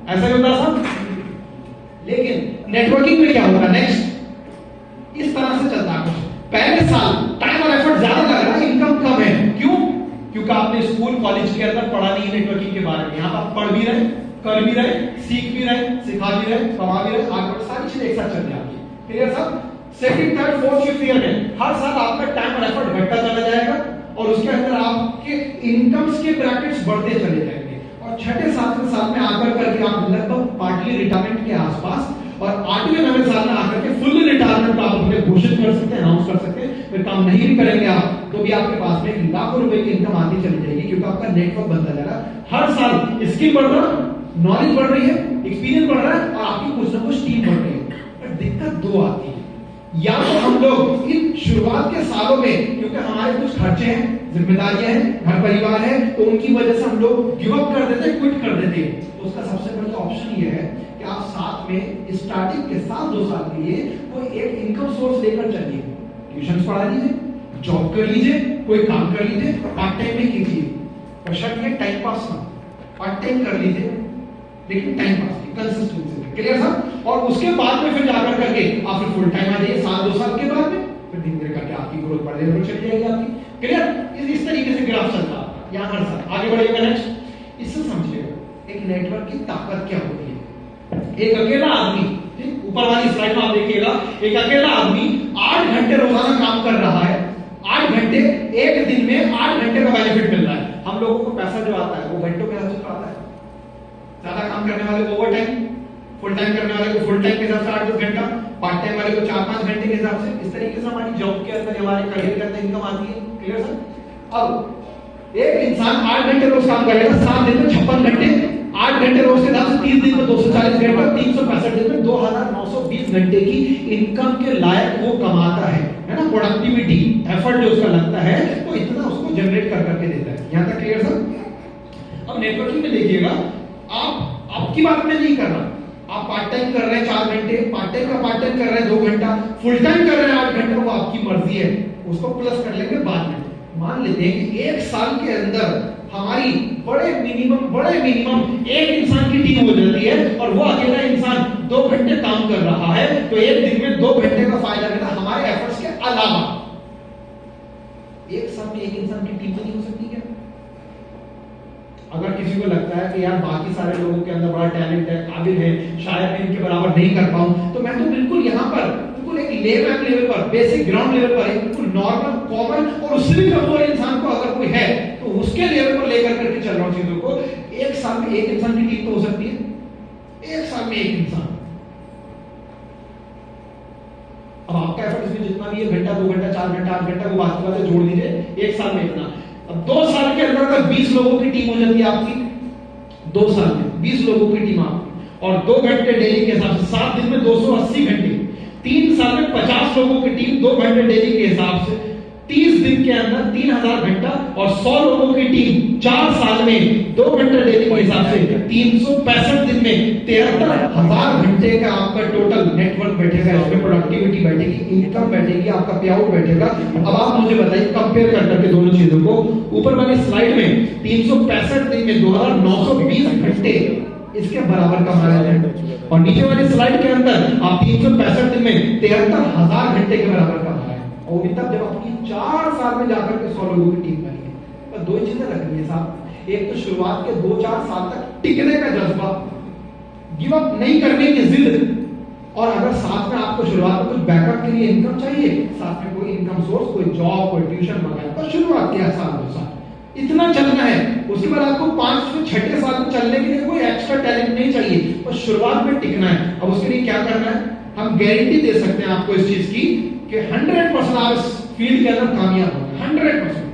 ऐसा ही होता साहब। लेकिन नेटवर्किंग में क्या होगा? नेक्स्ट इस तरह से चलता है। पहले साल टाइम और एफर्ट ज्यादा लग रहा है, इनकम कम है। क्यों? क्योंकि आपने स्कूल कॉलेज के अंदर पढ़ा नहीं नेटवर्किंग के बारे में। यहाँ आप पढ़ भी रहे, कर भी रहे, सीख भी रहे, सिखा भी रहे, कमा भी रहे, आगे सारी चीजें एक साथ चल रही है। क्लियर साहब? Second, third, fourth, fifth year में हर साल आपका टाइम और एफर्ट घटता चला जाएगा और उसके अंदर आपके इनकम्स के ब्रैकेट्स बढ़ते चले जाएंगे और छठे सातवें साल में आकर करके आप लगभग पार्टली रिटायरमेंट के आसपास और 8वें 9वें साल में आकर के फुल रिटायरमेंट आप अपने घोषित कर सकते हैं, अनाउंस कर सकते हैं। फिर काम नहीं भी करेंगे आप तो भी आपके पास में लाखों रुपए की इनकम आती चली जाएगी, क्योंकि आपका नेटवर्क बनता जा रहा है। हर साल स्किल बढ़ रहा, नॉलेज बढ़ रही है, एक्सपीरियंस बढ़ रहा है और आपकी कुछ ना कुछ टीम बढ़ रही है। पर दिक्कत दो आती है, या तो हम लोग इन शुरुआत के सालों में क्योंकि हमारे कुछ खर्चे हैं, जिम्मेदारियां हैं, घर परिवार है, तो उनकी वजह से हम लोग गिव अप कर देते हैं, क्विट कर देते हैं। तो उसका सबसे बड़ा ऑप्शन ये है कि आप साथ में स्टार्टिंग के साथ 2 साल के लिए कोई एक इनकम सोर्स लेकर चलिए। ट्यूशन पढ़ा लीजिए, जॉब कर लीजिए, कोई काम कर लीजिए, पार्ट टाइम में कीजिए, और शर्त ये टाइम पास ना, पार्ट टाइम कर लीजिए लेकिन टाइम पास की कंसिस्टेंसी। Clear sir? और उसके बाद में फिर जाकर करके आप फिर फुल टाइम आ जाइए, 2 साल के बाद में फिर धीरे धीरे करके आपकी ग्रोथ बढ़ जाएगी, चली जाएगी आपकी। क्लियर? इस तरीके से ग्राफ चलता है यहाँ हर साल आगे बढ़ेगा। नेक्स्ट इससे समझिएगा एक नेटवर्क की ताकत क्या होती है। एक अकेला आदमी, ठीक ऊपर वाली स्लाइड में आप देखिएगा, एक अकेला आदमी 8 घंटे रोजाना काम कर रहा है, 8 घंटे, एक दिन में 8 घंटे का बेनिफिट मिल रहा है। हम लोगों को पैसा जो आता है वो घंटों के हिसाब से आता है। ज्यादा काम करने वाले को ओवर टाइम, फुल टाइम करने वाले को फुल टाइम के हिसाब से 8-10 घंटा, पार्ट टाइम वाले को 4-5 घंटे के हिसाब से। इस तरीके से हमारी जॉब के अंदर, हमारे करियर के अंदर इनकम आती है। Clear sir? अब एक इंसान 8 घंटे रोज काम करेगा, 7 दिन में 56 घंटे, 8 घंटे रोज के हिसाब से 30 दिन में 240 घंटे, 365 दिन में 2920 घंटे की इनकम के लायक वो कमाता है ना। प्रोडक्टिविटी, एफर्ट जो उसका लगता है वो इतना उसको जनरेट कर करके देता है। यहां तक क्लियर सर? अब नेटवर्किंग में देखिएगा, आप आपकी बात में नहीं कर रहा, आप पार्ट टाइम कर रहे हैं 4 घंटे, पार्ट टाइम का पार्ट टाइम कर रहे हैं 2 घंटा, फुल टाइम कर रहे हैं 8 घंटे, वो आपकी मर्जी है, उसको प्लस कर लेंगे बाद में। मान लेते हैं कि 1 साल के अंदर हमारी बड़े मिनिमम एक इंसान की टीम हो जाती है और वो अकेला इंसान 2 घंटे काम कर रहा है, तो एक दिन में 2 घंटे का फायदा मिला हमारे एफर्ट्स के अलावा। एक साल में एक इंसान की टीम नहीं हो सकती क्या? अगर किसी को लगता है कि यार बाकी सारे लोगों के अंदर बड़ा टैलेंट है, काबिल है, शायद मैं इनके बराबर नहीं कर पाऊं, तो मैं तो बिल्कुल यहाँ पर बिल्कुल एक लेवल पर, बेसिक ग्राउंड लेवल पर, एक बिल्कुल नॉर्मल, कॉमन और उससे भी कमजोर इंसान को अगर कोई है तो उसके लेवल पर लेकर करके चल रहा हूं चीजों को। एक साल में एक इंसान की टीम तो हो सकती है, एक साल में एक इंसान। अब आपका एफर्ट इसमें जितना भी है, घंटा, 2 घंटा, 4 घंटा, 8 घंटा, वो बात की बातें जोड़ दीजिए, एक साल में इतना। अब 2 साल के अंदर तक 20 लोगों की टीम हो जाती है आपकी, 2 साल में 20 लोगों की टीम आपकी, और 2 घंटे डेली के हिसाब से 7 दिन में 280 घंटे, 3 साल में 50 लोगों की टीम 2 घंटे डेली के हिसाब से, 30 दिन के अंदर 3000 घंटा, और 100 लोगों की टीम 4 साल में 2 घंटे डेली के हिसाब से 365 दिन में 73,000 घंटे का आपका टोटल नेटवर्क बैठेगा। इसमें प्रोडक्टिविटी बैठेगी, इनकम बैठेगी, आपका पे आउट बैठेगा। अब आप मुझे बताइए कंपेयर कर करके दोनों चीजों को। ऊपर वाली स्लाइड में 365 दिन में 2920 घंटे इसके बराबर कमाया है, और नीचे वाली स्लाइड के अंदर आप 365 दिन में 73,000 घंटे के बराबर कमा रहे हैं। और तब जब आपकी 4 साल में जाकर के 100 लोगों की टीम बनी है, तो 2 चीजें रखनी है साहब। एक तो शुरुआत के 2-4 साल तक टिकने का जज्बा, गिव अप नहीं करने की जिद, और अगर साथ में आपको शुरुआत में कुछ बैकअप के लिए इनकम चाहिए, साथ में कोई इनकम सोर्स, कोई जॉब, कोई ट्यूशन वगैरह, तो शुरुआत के साल 2 साल इतना चलना है। उसके बाद आपको 5-6 साल में चलने के लिए कोई एक्स्ट्रा टैलेंट नहीं चाहिए, बस शुरुआत में टिकना है। अब उसके लिए क्या करना है? हम गारंटी दे सकते हैं आपको इस चीज की कि 100% आप इस फील्ड के अंदर कामयाब होंगे, 100%।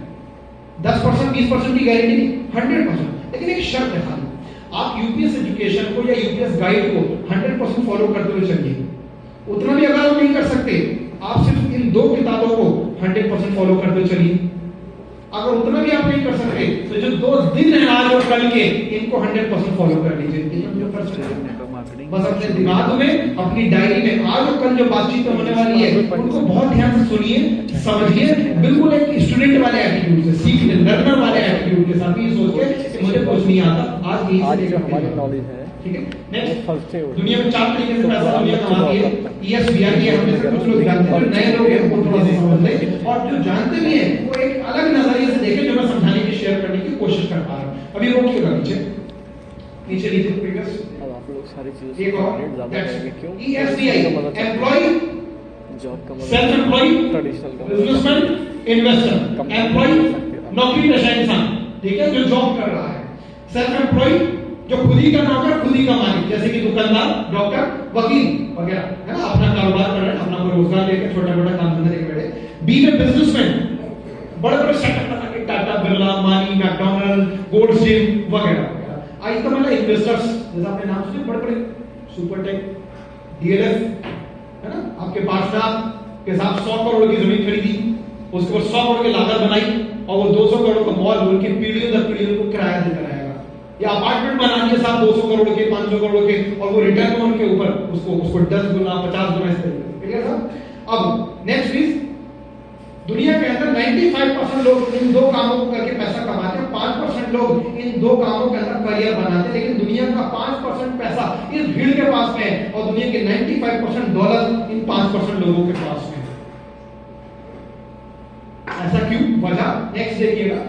10% 20% की गारंटी नहीं, 100%। लेकिन एक शर्त है खाली, आप यूपीएस एजुकेशन को या यूपीएस गाइड को 100% फॉलो करते हुए चलिए। उतना भी अगर आप नहीं कर सकते, आप सिर्फ इन 2 किताबों को 100% फॉलो करते चलिए। अगर उतना भी आप नहीं कर सकते तो जो 2 दिन है आज और कल के, इनको 100% फॉलो कर लीजिए। बस अपने दिमाग में, अपनी डायरी में आज और कल जो बातचीत होने वाली है उनको बहुत ध्यान से सुनिए, समझिए, बिल्कुल एक स्टूडेंट वाले एटीट्यूड से, सीखने लर्नर वाले एटीट्यूड के साथ, ये सोच के कि मुझे कुछ नहीं आता, आज यही से हमारी नॉलेज है। ठीक है, नेक्स्ट, दुनिया में 4 तरीके से पैसा दुनिया कमाती है। ESBI ये हमें से कुछ लोग जानते हैं, नए लोग हैं वो थोड़ा सा समझ लें, और जो जानते भी हैं वो एक अलग नजरिए से देखें, जो मैं समझाने की, शेयर करने की कोशिश कर पा रहा हूं। अभी वो क्यों नीचे नीचे प्रीवियस आप लोग सारी चीजें क्यों ESBI एम्प्लॉय, जॉब का self employ, traditional businessman, investor. Employ नौकरी पेशा इंसान, ठीक है, जो जॉब कर रहा है। सेल्फ एम्प्लॉय जो खुद ही का नौकर, खुद ही का मालिक, जैसे कि दुकानदार, डॉक्टर, वकील वगैरह, है ना, अपना कारोबार कर रहे हैं, अपना कोई रोजगार लेकर छोटा मोटा काम धंधा लेकर बैठे। बी में बिजनेसमैन, बड़े बड़े सेटअप बना के, टाटा, बिरला, मानी, मैकडॉनल्ड, गोल्ड जिम वगैरह। आई तो मतलब इन्वेस्टर्स, जैसे आपने नाम सुने, बड़े बड़े सुपरटेक, DLF, है ना, आपके पार्टनर के साथ 100 करोड़ की जमीन खरीदी, उसके बाद 100 करोड़ की लागत बनाई और वो 200 करोड़ का मॉल बोल के पीढ़ियों दर पीढ़ियों को किराया देता रहेगा, या अपार्टमेंट बना दिए साहब 200 करोड़ के, 500 करोड़ के, और वो रिटर्न में उनके ऊपर उसको 10 गुना 50 गुना इस तरीके से। क्लियर साहब? अब नेक्स्ट प्लीज, दुनिया के अंदर 95% लोग इन 2 कामों को करके पैसा कमाते हैं, 5% लोग इन 2 कामों के अंदर करियर बनाते हैं, लेकिन दुनिया का 5% पैसा इस भीड़ के पास में है और दुनिया के 95% डॉलर इन 5% लोगों के पास में है। ऐसा क्यों? वजह नेक्स्ट देखिएगा।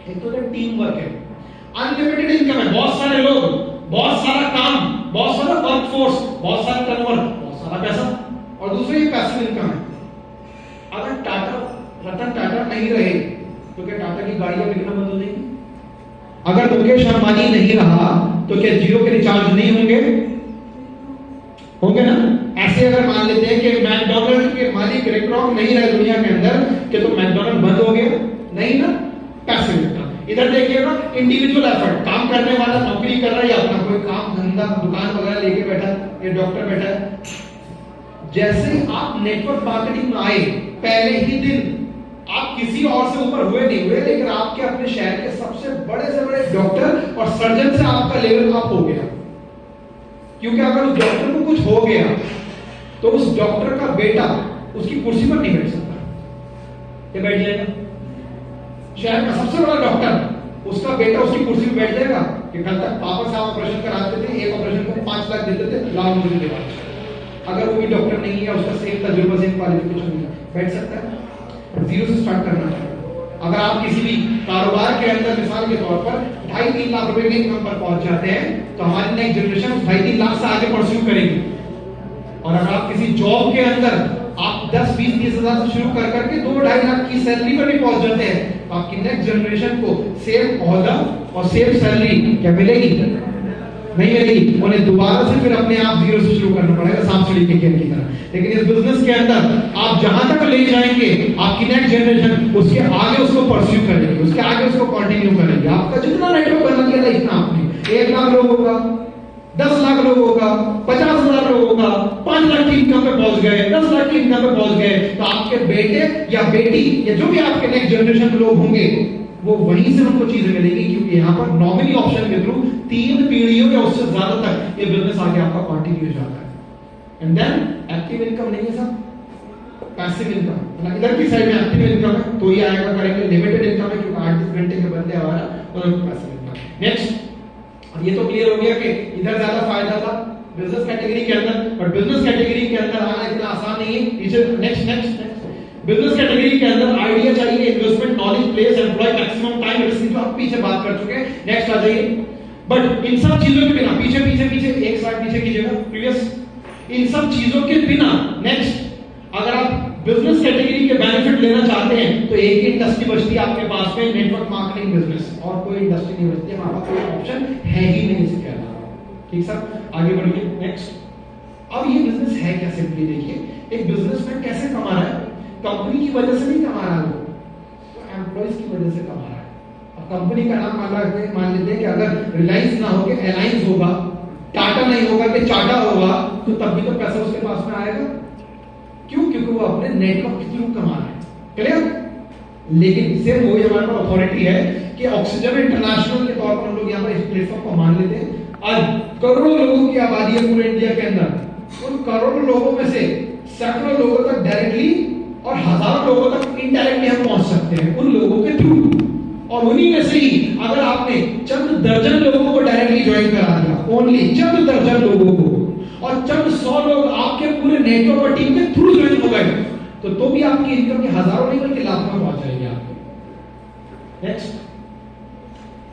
एक तो टीम वर्क है, अनलिमिटेड इनकम है, बहुत सारे लोग, बहुत सारा काम, बहुत सारा वर्कफोर्स, बहुत सारा टर्नओवर, बहुत सारा पैसा, और दूसरी पैसिव इनकम है। अगर रतन टाटा नहीं रहे तो क्या टाटा की गाड़ियां बिकना बंद हो जाएंगी? अगर मुकेश अंबानी नहीं रहा तो क्या जियो के रिचार्ज नहीं होंगे ना? ऐसे अगर मान लेते हैं कि मैकडॉनल्ड के मालिक रेक्रॉक नहीं रहे दुनिया के अंदर, कि तो मैकडॉनल्ड बंद हो गया? नहीं ना, पैसे मिलता। इधर देखिएगा, इंडिविजुअल एफर्ट, काम करने वाला नौकरी कर रहा है या अपना कोई काम धंधा दुकान वगैरह लेके बैठा है, या डॉक्टर बैठा है। जैसे आप नेटवर्क मार्केटिंग में आए, पहले ही दिन आप किसी और से ऊपर हुए नहीं हुए, लेकिन आपके अपने शहर के सबसे बड़े से बड़े डॉक्टर और सर्जन से आपका लेवल अप हो गया। क्योंकि अगर उस डॉक्टर को कुछ हो गया तो उस डॉक्टर का बेटा उसकी कुर्सी पर नहीं बैठ सकता, क्या बैठ जाएगा? शहर का सबसे बड़ा डॉक्टर, उसका बेटा उसकी कुर्सी पर बैठ जाएगा कि कल तक पापा साहब ऑपरेशन कराते थे, एक ऑपरेशन को 5 लाख देते थे, लाख मुझे देगा। अगर वो भी डॉक्टर नहीं है, उसका सेम तजुर्बा, सेम क्वालिफिकेशन नहीं है, बैठ सकता है? जीरो से स्टार्ट करना है। अगर आप किसी भी कारोबार के अंदर मिसाल के तौर पर 2.5-3 लाख रुपए के इनकम पर पहुंच जाते हैं, तो हमारी नेक्स्ट जनरेशन 2.5-3 लाख से आगे परस्यू करेगी। और अगर आप किसी जॉब के अंदर आप 10-20-30 हजार से शुरू कर करके 2-2.5 लाख की सैलरी पर भी पहुंच जाते हैं, तो आपकी नेक्स्ट जनरेशन को सेम ओहदा और सेम सैलरी क्या मिलेगी? नहीं मिलेगी। उन्हें दोबारा से फिर अपने आप जीरो से शुरू करना पड़ेगा, सांप सीढ़ी के खेल की तरह। लेकिन इस बिजनेस के अंदर आप जहां तक ले जाएंगे, आपकी नेक्स्ट जनरेशन उसके आगे उसको परस्यू करेगी, उसके आगे उसको कंटिन्यू करेगी। आपका जितना नेटवर्क बना दिया था इतना आपने 1 लाख लोगों का, 10 लाख लोगों का, 50,000 लोगों का, 5 लाख की इनकम पे पहुंच गए, 10 लाख की इनकम पे पहुंच गए, तो आपके बेटे या बेटी या जो भी आपके नेक्स्ट जनरेशन के लोग होंगे, वो वहीं से उनको चीजें मिलेंगी। क्योंकि यहाँ पर नॉमिनी ऑप्शन के थ्रू 3 पीढ़ियों या उससे ज्यादा तक ये बिजनेस आगे आपका कंटिन्यू हो जाता है। एंड देन एक्टिव इनकम नहीं है सब, पैसिव इनकम, मतलब इधर की साइड में एक्टिव इनकम है तो ये आएगा करेंगे, लिमिटेड इनकम है क्योंकि 8 घंटे के बंदे हमारा, और पैसिव इनकम। नेक्स्ट, अब ये तो क्लियर हो गया कि इधर ज्यादा फायदा था बिजनेस कैटेगरी के अंदर, बट बिजनेस कैटेगरी के अंदर आना इतना आसान नहीं है। पीछे नेक्स्ट बिजनेस कैटेगरी के अंदर आइडिया चाहिए, investment, knowledge, place, employ, maximum time, risk, जो आप पीछे बात कर चुके हैं। नेक्स्ट आ जाइए। बट इन सब चीजों के बिना, पीछे एक स्लाइड पीछे कीजिएगा, प्रीवियस। इन सब चीजों के बिना नेक्स्ट, अगर आप बिजनेस कैटेगरी के बेनिफिट लेना चाहते हैं तो एक ही इंडस्ट्री बचती है आपके पास में, नेटवर्क मार्केटिंग बिजनेस, और कोई इंडस्ट्री नहीं बचती, हमारा कोई ऑप्शन है ही नहीं इसके अलावा। ठीक सर, आगे बढ़िए। नेक्स्ट, अब ये बिजनेस है क्या? सिंपली देखिए, एक बिजनेसमैन कैसे कमा रहा है? कंपनी की वजह से नहीं कमा रहा, वो एम्प्लॉइज की वजह से कमा रहा है। अब कंपनी का नाम मान लेते हैं कि अगर रिलायंस ना हो के एलायंस होगा, टाटा नहीं होगा कि चाटा होगा, तो तब भी तो पैसा उसके पास में आएगा। क्यों? क्योंकि वो अपने नेटवर्क के थ्रू कमा रहे हैं। क्लियर? लेकिन सिर्फ वही हमारे पास अथॉरिटी है कि ऑक्सीजन इंटरनेशनल के तौर पर हम लोग यहाँ पर इस प्लेटफॉर्म को मान लेते हैं। आज करोड़ों लोगों की आबादी है पूरे इंडिया के अंदर, उन करोड़ों लोगों में से सैकड़ों लोगों तक डायरेक्टली और हजारों लोगों तक इनडायरेक्टली हम पहुंच सकते हैं उन लोगों के थ्रू। और उन्हीं में से ही अगर आपने चंद दर्जन लोगों को डायरेक्टली ज्वाइन करा दिया, ओनली चंद दर्जन लोगों को, और चंद 100 लोग आपके पूरे नेटवर्क और टीम के थ्रू ज्वाइन हो गए, तो भी आपकी इनकम के हजारों नहीं बल्कि लाखों में पहुंच जाएगी आपको। नेक्स्ट,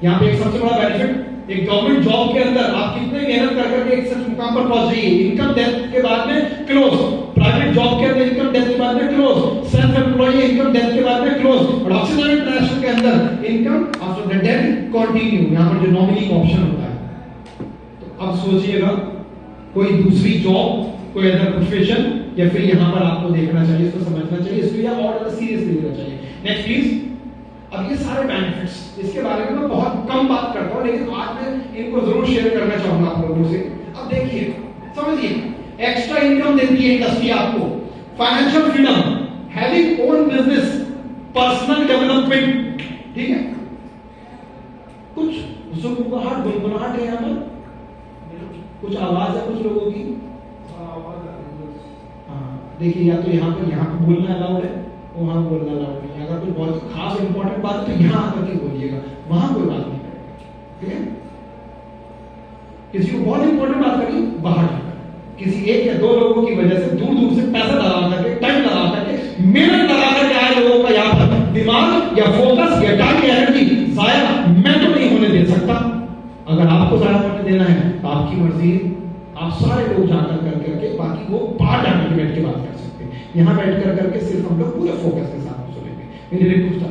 यहाँ पे एक सबसे बड़ा बेनिफिट, एक गवर्नमेंट जॉब के अंदर आप कितने मेहनत कर करके एक सच मुकाम पर पहुंच जाइए, इनकम डेथ के बाद में क्लोज। प्राइवेट जॉब के अंदर इनकम डेथ के बाद में close, self employ income death के बाद में क्लोज, और ऑक्सीजन इंटरनेशनल के अंदर income after the death continue, यहां पर जो नॉमिनी ऑप्शन होता है। तो अब सोचिएगा कोई दूसरी जॉब, कोई अदर प्रोफेशन, या फिर यहां पर आपको देखना चाहिए, इसको समझना चाहिए, इसको या और सीरियसली लेना चाहिए। Next please. अब ये सारे बेनिफिट्स, इसके बारे में मैं बहुत कम बात करता हूं, लेकिन आज मैं इनको जरूर शेयर करना चाहूंगा आप लोगों से। अब देखिए, समझिए, एक्स्ट्रा इनकम देती है इंडस्ट्री आपको, financial freedom, having own business, personal development, ठीक है। कुछ गुनगुनाहट गुनगुनाहट है यहाँ पर, कुछ आवाज है कुछ लोगों की। हाँ देखिए, या तो यहाँ पर बोलना अलाउड है, वहां बोलना अलाउड नहीं। अगर कोई बहुत खास इंपॉर्टेंट बात है तो यहाँ आकर के बोलिएगा, वहां कोई बात नहीं करेगा, ठीक है। किसी को बहुत इंपॉर्टेंट बात करनी, बाहर जाकर किसी एक या दो लोगों की वजह से दूर दूर से पैसा लगा करके, टाइम लगा करके, मेहनत लगा करके आए लोगों का यहाँ पर दिमाग या फोकस या टाइम या एनर्जी जाया मैं तो नहीं होने दे सकता। अगर आपको जाया होने देना है तो आपकी मर्जी, आप सारे लोग जाकर करके, बाकी वो बाहर जाकर बैठ के बात कर सकते हैं। यहाँ बैठ कर करके सिर्फ हम लोग पूरे फोकस के साथ सुनेंगे। मेरी रिक्वेस्ट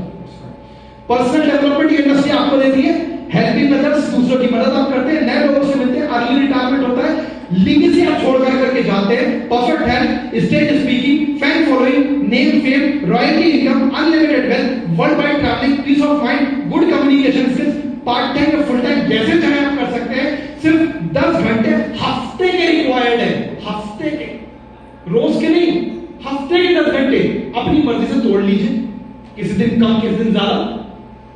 पर्सनल डेवलपमेंट इंडस्ट्री आपको देती है, हेल्पिंग अदर्स, दूसरों की मदद आप करते हैं, नए लोगों से मिलते हैं, अर्ली रिटायरमेंट होता है, लीगेसी आप छोड़ कर करके जाते हैं, perfect health, stage speaking, fan following, name fame, royalty income, unlimited wealth, world wide travelling, peace of mind, good communication skills, part time या फुल टाइम जैसे चाहे आप कर सकते हैं। सिर्फ 10 घंटे हफ्ते के रिक्वायर्ड है, हफ्ते के, रोज के नहीं, हफ्ते के 10 घंटे अपनी मर्जी से तोड़ लीजिए, किसी दिन कम, किसी दिन ज्यादा,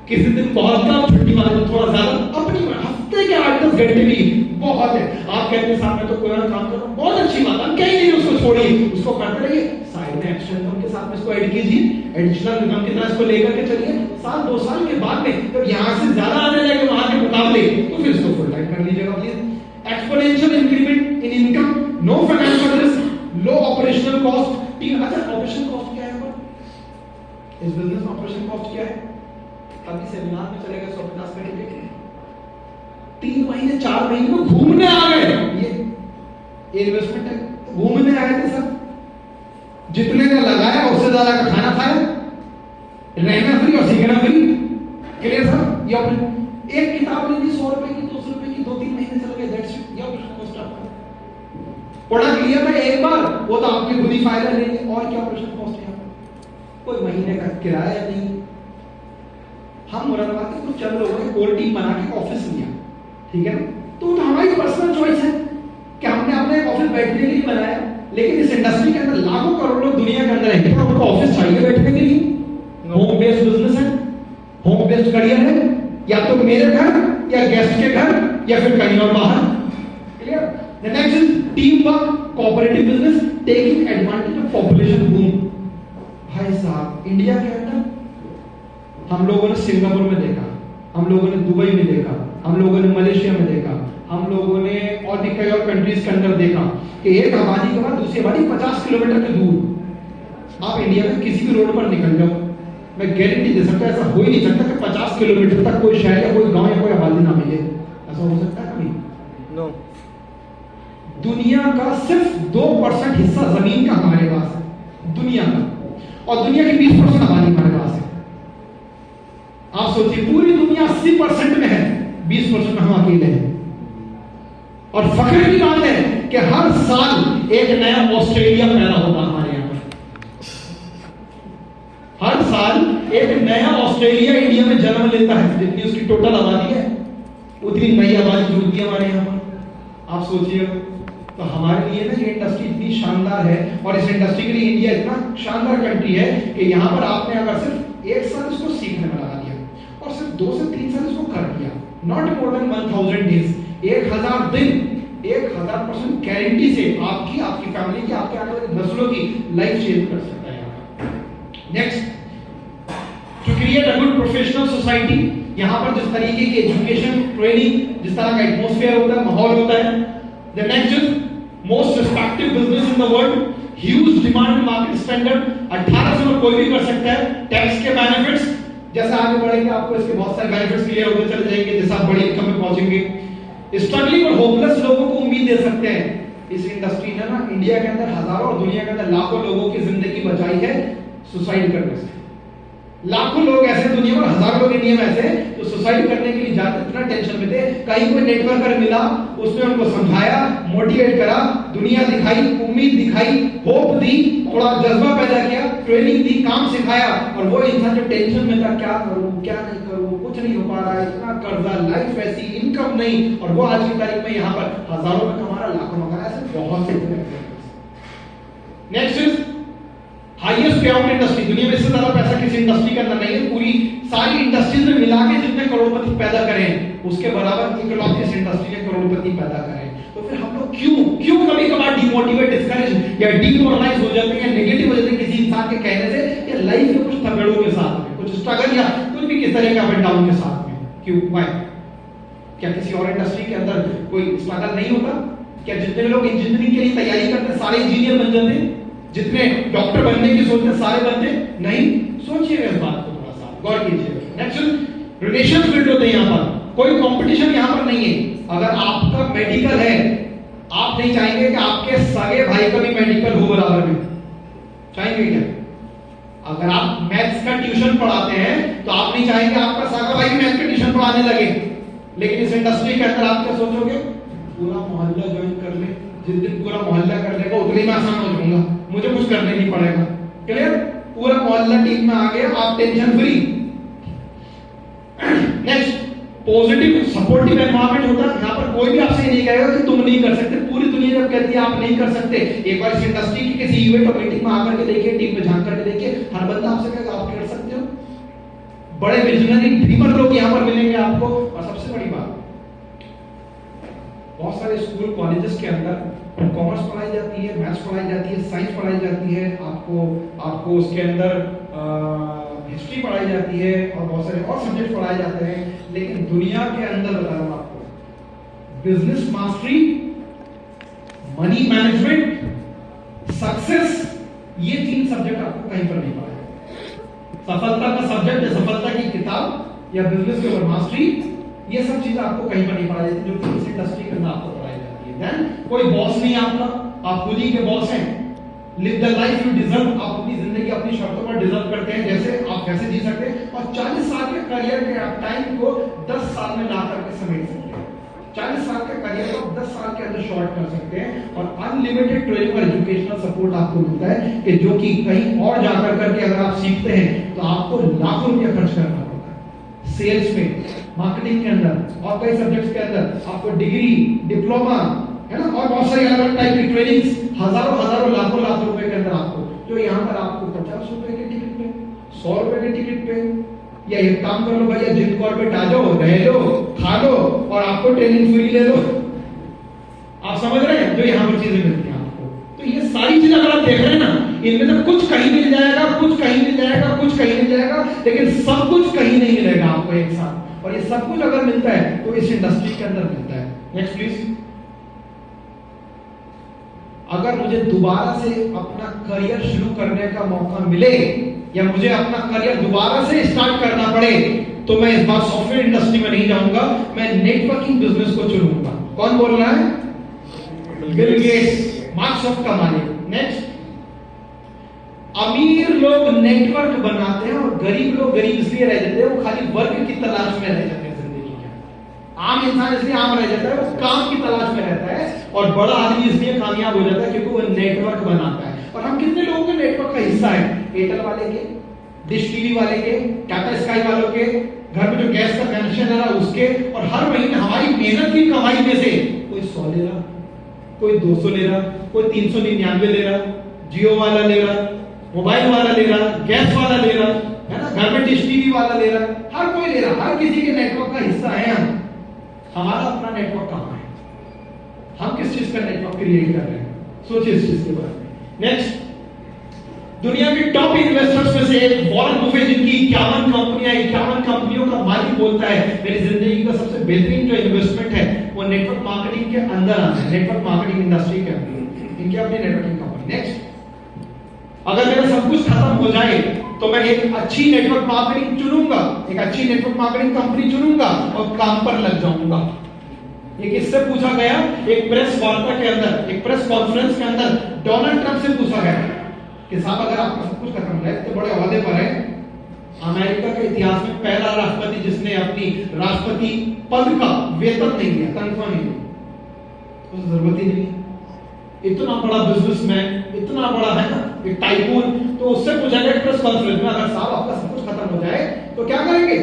किसी दिन बहुत कम, छुट्टी वाले दिन थोड़ा ज्यादा, अपनी हफ्ते के 8-10 घंटे भी बहुत है। आप कहते हैं साहब मैं तो कोई और काम कर रहा हूं, बहुत अच्छी बात है, कहीं नहीं उसको छोड़िए, उसको करते रहिए, साइड में एक्स्ट्रा इनकम के साथ में इसको ऐड कीजिए, एडिशनल इनकम के साथ इसको लेकर के चलिए। साल 2 साल के बाद में जब यहां से ज्यादा आने लगे वहां के मुकाबले, तो फिर इसको फुल टाइम कर लीजिएगा please. Exponential increment in income, no financial risk, low operational cost. अच्छा, ऑपरेशन कॉस्ट क्या है इस बिजनेस में? ऑपरेशन कॉस्ट क्या है? अभी सेमिनार में चलेगा 150 मिनट, 3 महीने 4 महीने में घूमने आ गए, ये इन्वेस्टमेंट है, घूमने आए थे सर, जितने का लगाया उससे ज्यादा का खाना खाया, रहना फ्री और सीखना फ्री। Clear sir? ये ऑपरेशन, एक किताब लेनी 100 रुपए की, 200 रुपए की, 2-3 महीने चल गए, दैट्स इट। ये ऑपरेशन कॉस्ट आपका प्रोडक्ट लिया था एक बार, वो तो आपके खुद ही फायदा लेंगे, और क्या ऑपरेशन कॉस्ट है? कोई महीने का किराया नहीं। हम मुरादाबाद के कुछ चंद लोगों ने कोर टीम बना के ऑफिस लिया, ठीक है ना, तो हमारी पर्सनल चॉइस है कि हमने अपने ऑफिस बैठने के लिए बनाया, लेकिन इस इंडस्ट्री के अंदर लाखों करोड़ लोग दुनिया के अंदर हैं, तो उनको ऑफिस चाहिए बैठने के लिए। होम बेस्ड बिजनेस है, होम बेस्ड करियर है, या तो मेरे घर या गेस्ट के घर या फिर कहीं और बाहर। Clear? The next is team work, cooperative business, taking advantage of population boom. भाई साहब, इंडिया के अंदर हम लोगों ने सिंगापुर में देखा, हम लोगों ने दुबई में देखा, हम लोगों ने मलेशिया में देखा, हम लोगों ने और भी कई और कंट्रीज के अंदर देखा कि एक आबादी के बाद दूसरी आबादी 50 किलोमीटर के दूर। आप इंडिया में किसी भी रोड पर निकल जाओ, मैं गारंटी दे सकता हूं ऐसा हो ही नहीं सकता कि 50 किलोमीटर तक कोई शहर या कोई गांव या कोई आबादी ना मिले। ऐसा हो सकता है कभी? नो। दुनिया का सिर्फ 2% हिस्सा जमीन का हमारे पास है, दुनिया का, और दुनिया की 20% आबादी हमारे पास है। आप सोचिए, पूरी दुनिया 80% में है, 20% में हम अकेले हैं। और फख्र की बात है कि हर साल एक नया ऑस्ट्रेलिया पैदा होता हमारे यहां पर। हर साल एक नया ऑस्ट्रेलिया इंडिया में जन्म लेता है। जितनी उसकी टोटल आबादी है उतनी नई आबादी जुड़ती है हमारे यहां पर। आप सोचिए, तो हमारे लिए ना ये इंडस्ट्री इतनी शानदार है, और इस इंडस्ट्री के लिए इंडिया इतना शानदार कंट्री है कि यहाँ पर आपने अगर सिर्फ 1 साल इसको सीखने में लगा दिया और सिर्फ 2 से 3 साल इसको कर दिया, नॉट मोर देन 1000 डेज, 1000 दिन, 1000% गारंटी से आपकी फैमिली की, आपके आने वाली नस्लों की लाइफ चेंज कर सकता है यहाँ। Next, to create a good professional society, यहाँ पर जिस तरीके की एजुकेशन, ट्रेनिंग, जिस तरह का एटमॉस्फेयर होता है, माहौल होता है। The next is most respected business in the world, huge demand, market standard, 18 से कोई भी कर सकता है। टैक्स के बेनिफिट्स, जैसे आगे बढ़ेंगे आपको इसके बहुत सारे बेनिफिट्स क्लियर होते चले जाएंगे जैसे आप बड़ी इनकम में पहुंचेंगे। स्ट्रगलिंग और होपलेस लोगों को उम्मीद दे सकते हैं। इस इंडस्ट्री ने ना इंडिया के अंदर हजारों और दुनिया के अंदर लाखों लोगों की जिंदगी बचाई है सुसाइड करने से। लाखों लोग ऐसे दुनिया में, हजारों लोग इंडिया में ऐसे तो सुसाइड करने के लिए जाते, इतना टेंशन में थे। कहीं कोई नेटवर्कर मिला, उसने उनको समझाया, मोटिवेट करा, दुनिया दिखाई, उम्मीद दिखाई, होप दी, थोड़ा जज्बा पैदा किया, ट्रेनिंग दी, काम सिखाया, और वो इंसान जो टेंशन में था, क्या करूं क्या नहीं करूं, कुछ नहीं हो पा रहा है, इतना कर्जा, लाइफ ऐसी, इनकम नहीं, और वो आज की तारीख में यहाँ पर हजारों में कमा रहा, लाखों में कमा रहा है। ऐसे बहुत से। नेक्स्ट इज हाईएस्ट पे आउट इंडस्ट्री, दुनिया में इससे ज्यादा पैसा किसी इंडस्ट्री के अंदर नहीं है। पूरी सारी इंडस्ट्रीज में मिला के जितने करोड़पति पैदा करें उसके बराबर इकोनॉमिक इस इंडस्ट्री ने करोड़पति पैदा करें। तो फिर हम लोग क्यों कभी कभार डिमोटिवेट, डिस्करेज या डिमोरलाइज हो जाते हैं, नेगेटिव हो जाते हैं किसी इंसान के कहने से, या लाइफ में कुछ थपेड़ों के साथ में, कुछ स्ट्रगल या कुछ भी किस तरह का अप एंड डाउन के साथ में, क्यों, व्हाई? क्या किसी और इंडस्ट्री के अंदर कोई स्ट्रगल नहीं होता? क्या जितने लोग इंजीनियरिंग के लिए तैयारी करते सारे इंजीनियर बन जाते हैं? जितने डॉक्टर बनने की सोचते सारे बनते नहीं? सोचिएगा इस बात को, थोड़ा सा गौर कीजिएगा। नेक्स्ट, रिलेशंस बिल्ड होते हैं यहाँ पर, कोई कंपटीशन यहाँ पर नहीं है। अगर आपका मेडिकल है, आप नहीं चाहेंगे कि आपके सगे भाई का भी मेडिकल हो बराबर में, चाहेंगे क्या? अगर आप मैथ्स का ट्यूशन पढ़ाते हैं तो आप नहीं चाहेंगे आपका सगा भाई भी मैथ्स का ट्यूशन पढ़ाने लगे। लेकिन इस इंडस्ट्री के अंदर आप क्या सोचोगे? पूरा मोहल्ला ज्वाइन कर ले, जिस दिन पूरा मोहल्ला कर लेगा उतने में आसान हो जाऊंगा, मुझे कुछ करने नहीं पड़ेगा। क्लियर? पूरा मोहल्ला टीम में आ गया, आप tension free. Next, positive supportive environment होता है। यहाँ पर कोई भी आपसे नहीं कहेगा कि तुम नहीं कर सकते। पूरी दुनिया जब कहती है आप नहीं कर सकते, एक बार इस इंडस्ट्री की किसी इवेंट और मीटिंग में आकर के देखिए, टीम में झांक करके देखिए, हर बंदा आपसे कहेगा आप कर सकते हो। बड़े विजनरी ड्रीमर लोग यहाँ पर मिलेंगे आपको। और सबसे बड़ी बात, बहुत सारे स्कूल कॉलेजेस के अंदर कॉमर्स पढ़ाई जाती है, मैथ्स पढ़ाई जाती है, साइंस पढ़ाई जाती है, आपको उसके अंदर हिस्ट्री पढ़ाई जाती है और बहुत सारे और सब्जेक्ट पढ़ाए जाते हैं। लेकिन दुनिया के अंदर बता रहा हूं आपको, business mastery, money management, success, ये 3 सब्जेक्ट आपको कहीं पर नहीं पढ़ाए। सफलता का सब्जेक्ट है सफलता की किताब या बिजनेस के ऊपर मास्टरी, ये सब चीजें आपको कहीं पर नहीं पढ़ाई जाती, जो कि इस इंडस्ट्री के अंदर आपको पढ़ाई जाती है। देन कोई बॉस नहीं आपका, आप खुद ही के बॉस हैं। Live the life you deserve, आप अपनी जिंदगी अपनी शर्तों पर डिजर्व करते हैं, जैसे आप कैसे जी सकते हैं। और 40 साल के करियर के आप टाइम को 10 साल में ला करके समेट सकते हैं। 40 साल के करियर को 10 साल के अंदर शॉर्ट कर सकते हैं। और अनलिमिटेड ट्रेनिंग और एजुकेशनल सपोर्ट आपको मिलता है कि जो कि कहीं और जाकर करके अगर आप सीखते हैं तो आपको लाखों रुपया खर्च करना पड़ता है। सेल्स में, मार्केटिंग के अंदर और कई सब्जेक्ट्स के अंदर आपको डिग्री, डिप्लोमा, है ना, और बहुत सारी अलग अलग टाइप की ट्रेनिंग्स, हजारों लाखों रुपए के अंदर आपको, जो यहाँ पर आपको 50 रुपए के टिकट पे, 100 रुपए के टिकट पे, या एक काम कर लो भैया, जिम कॉर्बेट आ जाओ, रह लो, खा लो और आपको ट्रेनिंग फ्री ले लो। आप समझ रहे हैं? जो यहाँ पर चीजें मिलती हैं आपको। तो ये सारी चीजें अगर आप देख रहे हैं ना, इनमें से कुछ कहीं मिल जाएगा, कुछ कहीं मिल जाएगा, कुछ कहीं मिल जाएगा, लेकिन सब कुछ कहीं नहीं मिलेगा आपको एक साथ। और ये सब कुछ अगर मिलता है तो इस इंडस्ट्री के अंदर मिलता है। Next please. अगर मुझे दोबारा से अपना करियर शुरू करने का मौका मिले या मुझे अपना करियर दोबारा से स्टार्ट करना पड़े तो मैं इस बार सॉफ्टवेयर इंडस्ट्री में नहीं जाऊंगा, मैं नेटवर्किंग बिजनेस को चुनूंगा। कौन बोल रहा है? बिल गेट्स, माइक्रोसॉफ्ट का मालिक। नेक्स्ट, अमीर लोग नेटवर्क बनाते हैं और गरीब लोग गरीब इसलिए रह जाते हैं, वो खाली वर्क की तलाश में रह जाते हैं जिंदगी में। आम इंसान इसलिए आम रह जाता है, वो काम की तलाश में रहता है, और बड़ा आदमी इसलिए कामयाब हो जाता है क्योंकि वो नेटवर्क बनाता है। और हम कितने लोगों के नेटवर्क का हिस्सा है? एयरटेल वाले के, डिश टीवी वाले के, टाटा स्काई वालों के, घर में जो गैस का कनेक्शन है उसके, और हर महीने हमारी मेहनत की कमाई में से कोई 100 100 ले रहा, कोई 200 ले रहा, कोई 399 ले रहा, जियो वाला ले रहा, मोबाइल वाला ले रहा, गैस वाला ले रहा, है ना, घर में डिश टीवी वाला ले रहा, हर कोई ले रहा, हर किसी के नेटवर्क का हिस्सा है हम। हमारा अपना नेटवर्क कहाँ है? हम किस चीज का नेटवर्क क्रिएट कर रहे हैं? सोचिए इस चीज के बारे में। नेक्स्ट, दुनिया के टॉप इन्वेस्टर्स में से एक वॉरेन बफेट, जिनकी 51 कंपनियों का मालिक, बोलता है मेरी जिंदगी का सबसे बेहतरीन जो इन्वेस्टमेंट है वो नेटवर्क मार्केटिंग के अंदर आता है, नेटवर्क मार्केटिंग इंडस्ट्री के अंदर, इनकी अपनी नेटवर्किंग कंपनी। नेक्स्ट, अगर मेरा सब कुछ खत्म हो जाए तो मैं एक अच्छी नेटवर्क मार्केटिंग चुनूंगा, एक अच्छी नेटवर्क मार्केटिंग कंपनी चुनूंगा और काम पर लग जाऊंगा। एक इससे पूछा गया, एक प्रेस वार्ता के अंदर, एक प्रेस कॉन्फ्रेंस के अंदर डोनाल्ड ट्रंप से पूछा गया कि साहब अगर आपका सब कुछ खत्म हो जाए तो बड़े ओहदे पर है, अमेरिका के इतिहास में पहला राष्ट्रपति जिसने अपनी राष्ट्रपति पद का वेतन नहीं लिया, तनख्वाह नहीं ली, उसकी जरूरत ही नहीं है। इतना बड़ा बिजनेसमैन, इतना बड़ा है ना, एक टाइकून, तो उससे पूछा गया प्रेस कॉन्फ्रेंस में अगर साहब आपका सब कुछ खत्म हो जाए तो क्या करेंगे?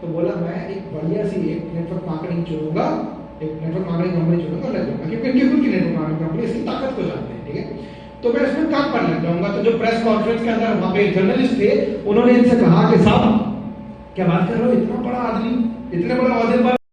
तो बोला मैं एक बढ़िया सी एक नेटवर्क मार्केटिंग चुनूंगा, एक नेटवर्क मार्केटिंग कंपनी चुनूंगा, लग जाऊंगा, क्योंकि इनकी खुद की नेटवर्क मार्केटिंग कंपनी इसकी ताकत को जानते हैं, ठीक है, तो मैं इसमें काम पर लग जाऊंगा। तो जो प्रेस कॉन्फ्रेंस के अंदर वहां पे जर्नलिस्ट थे, उन्होंने इनसे कहा कि साहब क्या बात कर रहे हो, इतना बड़ा आदमी, इतने बड़े ओहदे पर